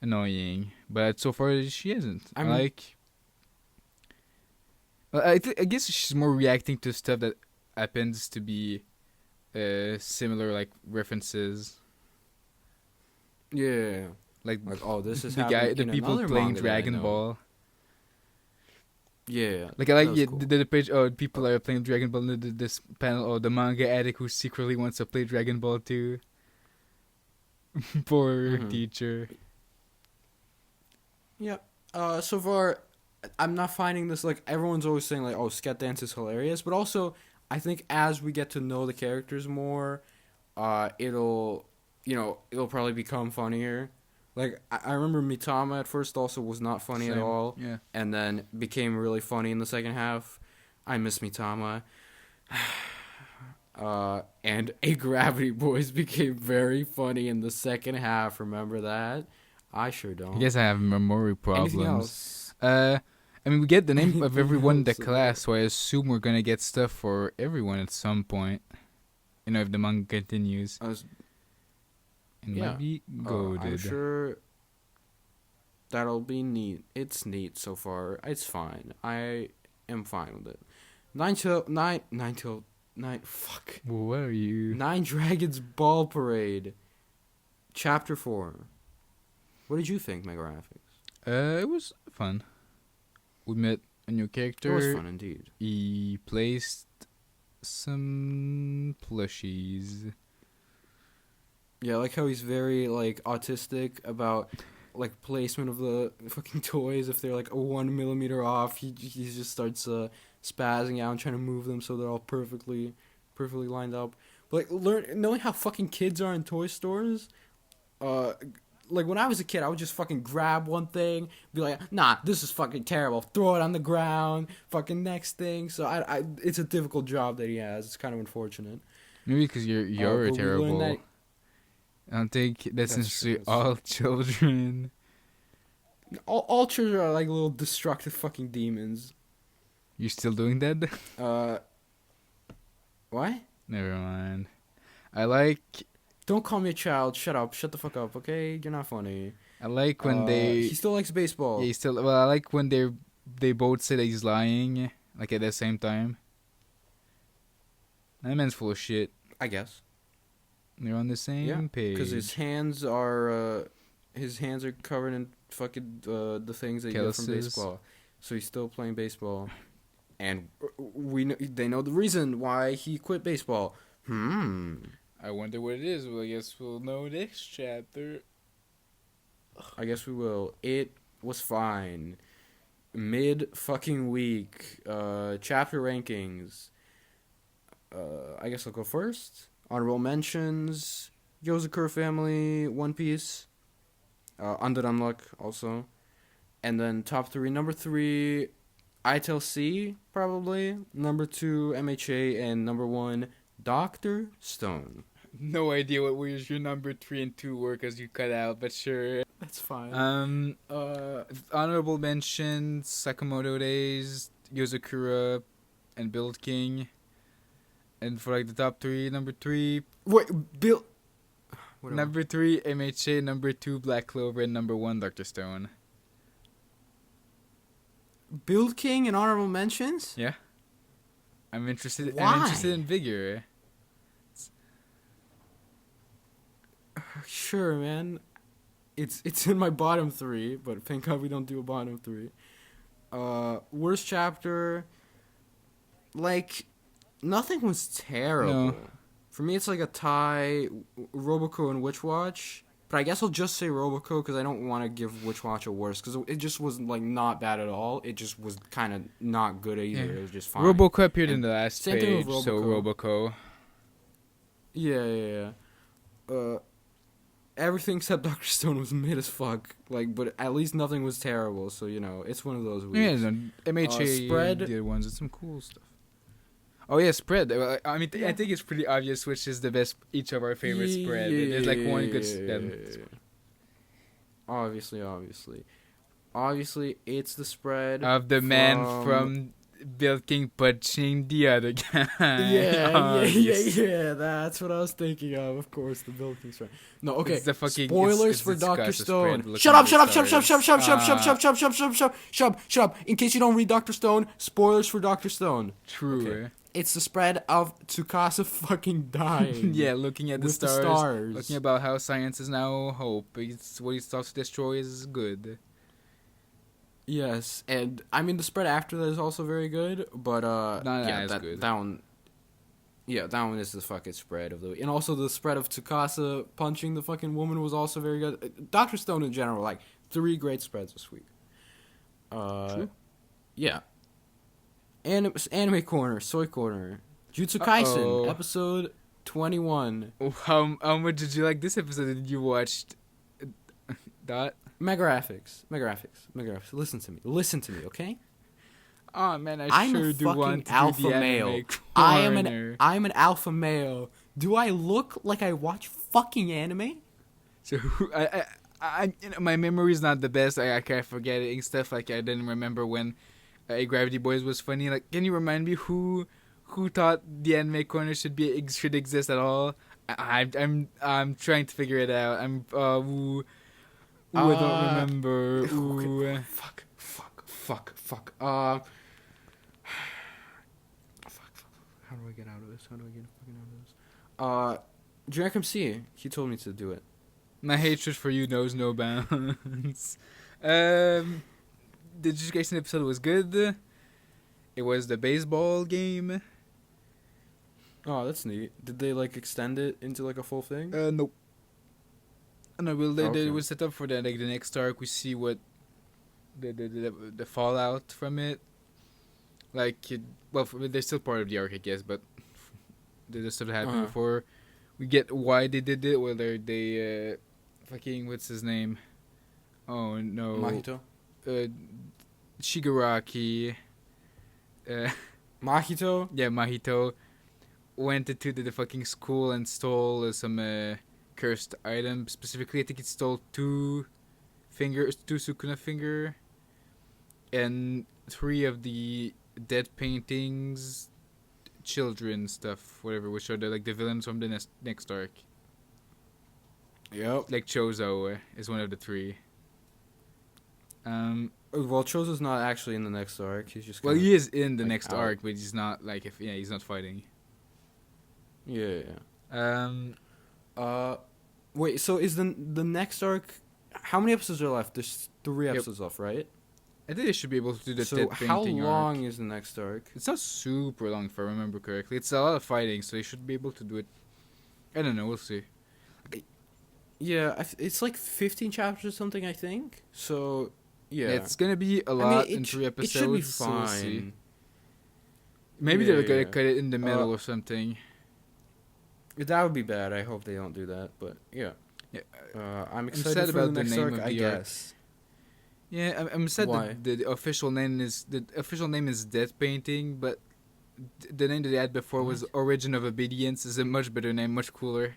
annoying. But so far, she isn't. I mean- I guess she's more reacting to stuff that happens to be similar, like references. Yeah. Like Oh, this is the happening in people another playing manga that I Dragon know. Ball. Yeah. Like I like that was yeah, cool. the page. Oh, people are playing Dragon Ball. And this panel. Oh, the manga addict who secretly wants to play Dragon Ball too. Poor teacher. Yeah. So far, I'm not finding this, like, everyone's always saying, like, oh, Sket Dance is hilarious, but also, I think as we get to know the characters more, it'll probably become funnier. Like, I remember Mitama at first also was not funny at Same, all, yeah. and then became really funny in the second half. I miss Mitama. And A Gravity Boys became very funny in the second half, remember that? I sure don't. I guess I have memory Anything problems. else? I mean, we get the name of Anything everyone in the else about class, so I assume we're gonna get stuff for everyone at some point. If the manga continues. It might be goaded. I'm sure that'll be neat. It's neat so far. It's fine. I am fine with it. Fuck. What are you? 9 Dragons Ball Parade. Chapter 4. What did you think, Mega Graphics? It was fun. We met a new character. It was fun indeed. He placed some plushies. Yeah, I like how he's very, like, autistic about, like, placement of the fucking toys. If they're, like, 1 millimeter off, he just starts spazzing out and trying to move them so they're all perfectly lined up. But, like, knowing how fucking kids are in toy stores, like, when I was a kid, I would just fucking grab one thing, be like, nah, this is fucking terrible, throw it on the ground, fucking next thing. So, it's a difficult job that he has. It's kind of unfortunate. Maybe because you're But we learned terrible. that- I don't think that's That's necessarily true, that's all children. All children are like little destructive fucking demons. You still doing that? What? Never mind. I like Don't call me a child. Shut up. Shut the fuck up, okay? You're not funny. when they. He still likes baseball. Yeah, he still. Well, I like when they both say that he's lying, like at the same time. That man's full of shit. I guess. They're on the same page. Because his hands are covered in fucking the things that you get from Calluses. baseball. So he's still playing baseball, and they know the reason why he quit baseball. I wonder what it is. Well, I guess we'll know next chapter. I guess we will. It was fine. Mid fucking week. Chapter rankings. I guess I'll go first. Honorable mentions: Yozakura family, One Piece, Undead Unluck also, and then top 3. Number 3, ITLC probably. Number 2, MHA, and number 1, Dr. Stone. No idea what was your number 3 and 2 were because you cut out, but sure. That's fine. Honorable mentions: Sakamoto Days, Yozakura, and Build King. And for like the top 3, number 3, Wait, Bill. Whatever. number 3 MHA, number 2 Black Clover, and number 1 Dr. Stone. Build King and honorable mentions? Yeah. I'm interested. Why? I'm interested in Vigor. Sure, man. It's in my bottom 3, but thank God we don't do a bottom 3. Worst chapter. Like, nothing was terrible. No. For me, it's like a tie, Roboco and Witch Watch. But I guess I'll just say Roboco because I don't want to give Witch Watch a worst. Because it just was like not bad at all. It just was kind of not good either. Yeah. It was just fine. Roboco appeared in And the last same thing page, with so Roboco. Roboco. Yeah. Everything except Dr. Stone was mid as fuck. Like, but at least nothing was terrible. So it's one of those weeks. Yeah, no, MHA Spread. did ones with some cool stuff. Oh yeah, spread. I mean, I think it's pretty obvious which is the best. Each of our favorite spread. There's like one good spread. Obviously, it's the spread Of the man from Bill King punching the other guy. Yeah. That's what I was thinking of. Of course, the Bill King spread. No, okay. It's the fucking, Spoilers for it's Dr. Tsukasa Stone. spread. Shut up! Shut up! In case you don't read Dr. Stone, spoilers for Dr. Stone. True. Okay. It's the spread of Tsukasa fucking dying. Yeah, looking at the with stars, looking about how science is now hope. It's what he starts to destroy is good. Yes, and I mean the spread after that is also very good, but Not as good. that one is the fucking spread of the week. And also the spread of Tsukasa punching the fucking woman was also very good. Dr. Stone in general, like 3 great spreads this week. True. Yeah. Anime Corner, Soy Corner, Jujutsu Kaisen, Uh-oh. episode 21. How much did you like this episode that you watched? Dot. Megraphics. Listen to me, okay? Oh man, I'm sure a do fucking want to alpha do the male. anime I'm corner. an alpha male. Do I look like I watch fucking anime? So I my memory is not the best. I kept forgetting stuff. Like I didn't remember when Gravity Boys was funny. Like, can you remind me who thought the anime corner should exist at all? I'm trying to figure it out. I don't remember. Ooh. Fuck. How do I get out of this? Jack MC, he told me to do it. My hatred for you knows no bounds. The Jujutsu Kaisen episode was good. It was the baseball game. Oh, that's neat. Did they like extend it into like a full thing? Nope. No, well, they Okay. was set up for that. Like the next arc, we see what the fallout from it. Like, they're still part of the arc, I guess, but they just sort of happened before we get why they did it. Whether they fucking what's his name? Oh no, Mahito. Shigaraki. Mahito. Yeah, Mahito went into the fucking school and stole some cursed item. Specifically, I think it stole two Sukuna finger, and 3 of the dead paintings, children stuff, whatever, which are the villains from the next arc. Yep. Like Chozo is one of the 3. Well, Chozo's not actually in the next arc. He's just He is in the like, next out. arc, but he's not he's not fighting. Yeah. Um, Wait. So is the next arc? How many episodes are left? There's 3 episodes left, right? I think they should be able to do the So dead painting how long arc. is the next arc? It's not super long, if I remember correctly. It's a lot of fighting, so they should be able to do it. I don't know. We'll see. Yeah, it's like 15 chapters or something, I think. So yeah, It's gonna be a lot in 3 It episodes. should be so we'll see. fine. Maybe Yeah, they're gonna yeah. cut it in the middle or something. That would be bad. I hope they don't do that. But yeah, Yeah, I'm I'm excited sad for about the the next name arc, of I the arc. guess. Yeah, I'm sad Why? that the official name is Death Painting, but the name that they had before was Origin of Obedience. Is a much better name, much cooler.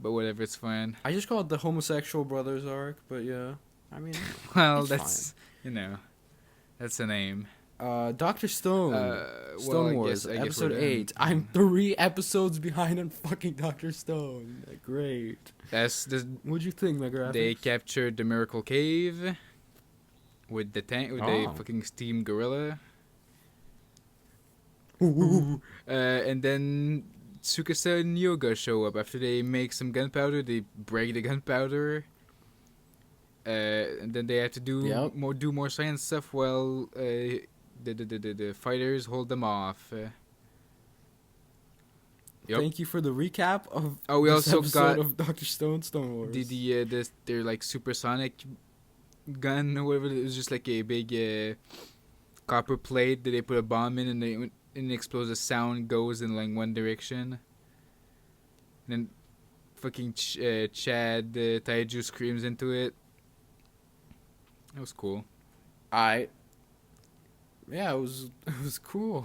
But whatever, it's fine. I just call it the Homosexual Brothers arc. But yeah, I mean, Well, It's that's that's a name. Dr. Stone. Stone I Wars, guess episode we're 8. done. I'm 3 episodes behind on fucking Dr. Stone. Great. That's the What'd you think, Megraphics? They captured the Miracle Cave with the the Oh. fucking steam gorilla. Ooh. And then Tsukasa and Yoga show up after they make some gunpowder. They break the gunpowder. And then they have to do Yep. more science stuff while the fighters hold them off. Yep. Thank you for the recap of We this also episode got of Dr. Stone Wars. their like supersonic gun or whatever. It was just like a big copper plate that they put a bomb in, and when it explodes, the sound goes in like one direction. And then fucking Chad Taiju screams into it. That was cool. Yeah, it was cool.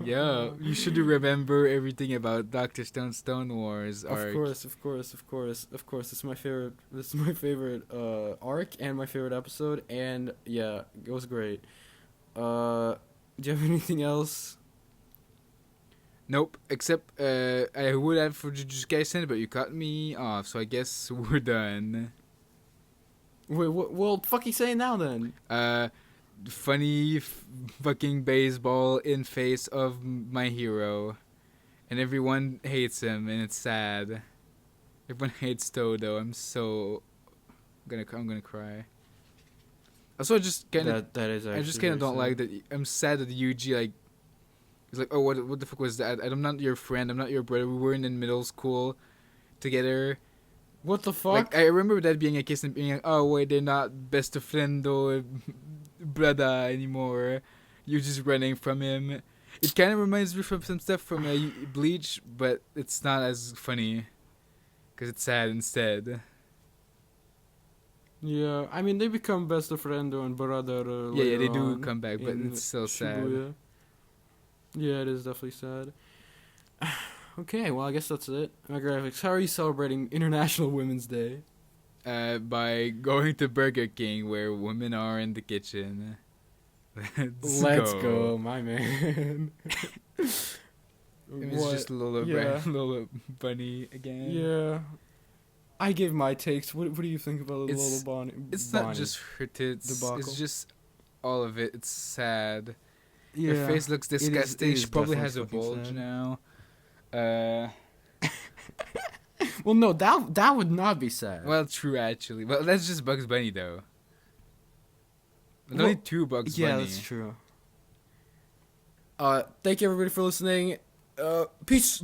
Yeah, you should remember everything about Dr. Stone Wars arc. Of course. It's my favorite. This is my favorite arc and my favorite episode. And yeah, it was great. Do you have anything else? Nope, except I would have for Jujutsu Kaisen, but you cut me off, so I guess we're done. Wait, well, fucking say it now then. Funny fucking baseball in face of my hero, and everyone hates him, and it's sad. Everyone hates Todo. I'm gonna cry. Also, I just kind of That is. I just kind of don't like that. I'm sad that Yuji like. He's like, oh, what the fuck was that? I'm not your friend. I'm not your brother. We weren't in middle school together. What the fuck? Like, I remember that being a case and being like, oh, wait, they're not best of friend or brother anymore. You're just running from him. It kind of reminds me from some stuff from Bleach, but it's not as funny. Because it's sad instead. Yeah, I mean they become best of friend and brother. Yeah, they do on come back, but in it's still sad. Shibuya. Yeah, it is definitely sad. Okay, well I guess that's it. My graphics. How are you celebrating International Women's Day? By going to Burger King where women are in the kitchen. Let's go, my man. It was just Lola Bunny again. Yeah. I give my takes. What do you think about It's- Lola Bunny? It's Bunny? not just her tits. Debacle. It's just all of it. It's sad. Yeah. Her face looks it is- disgusting. it She is probably definitely has a fucking bulge sad. now. Well, no, that would not be sad. Well, true actually. Well, that's just Bugs Bunny though. There's only 2 Bugs yeah, Bunny. that's true. Thank you everybody for listening. Peace.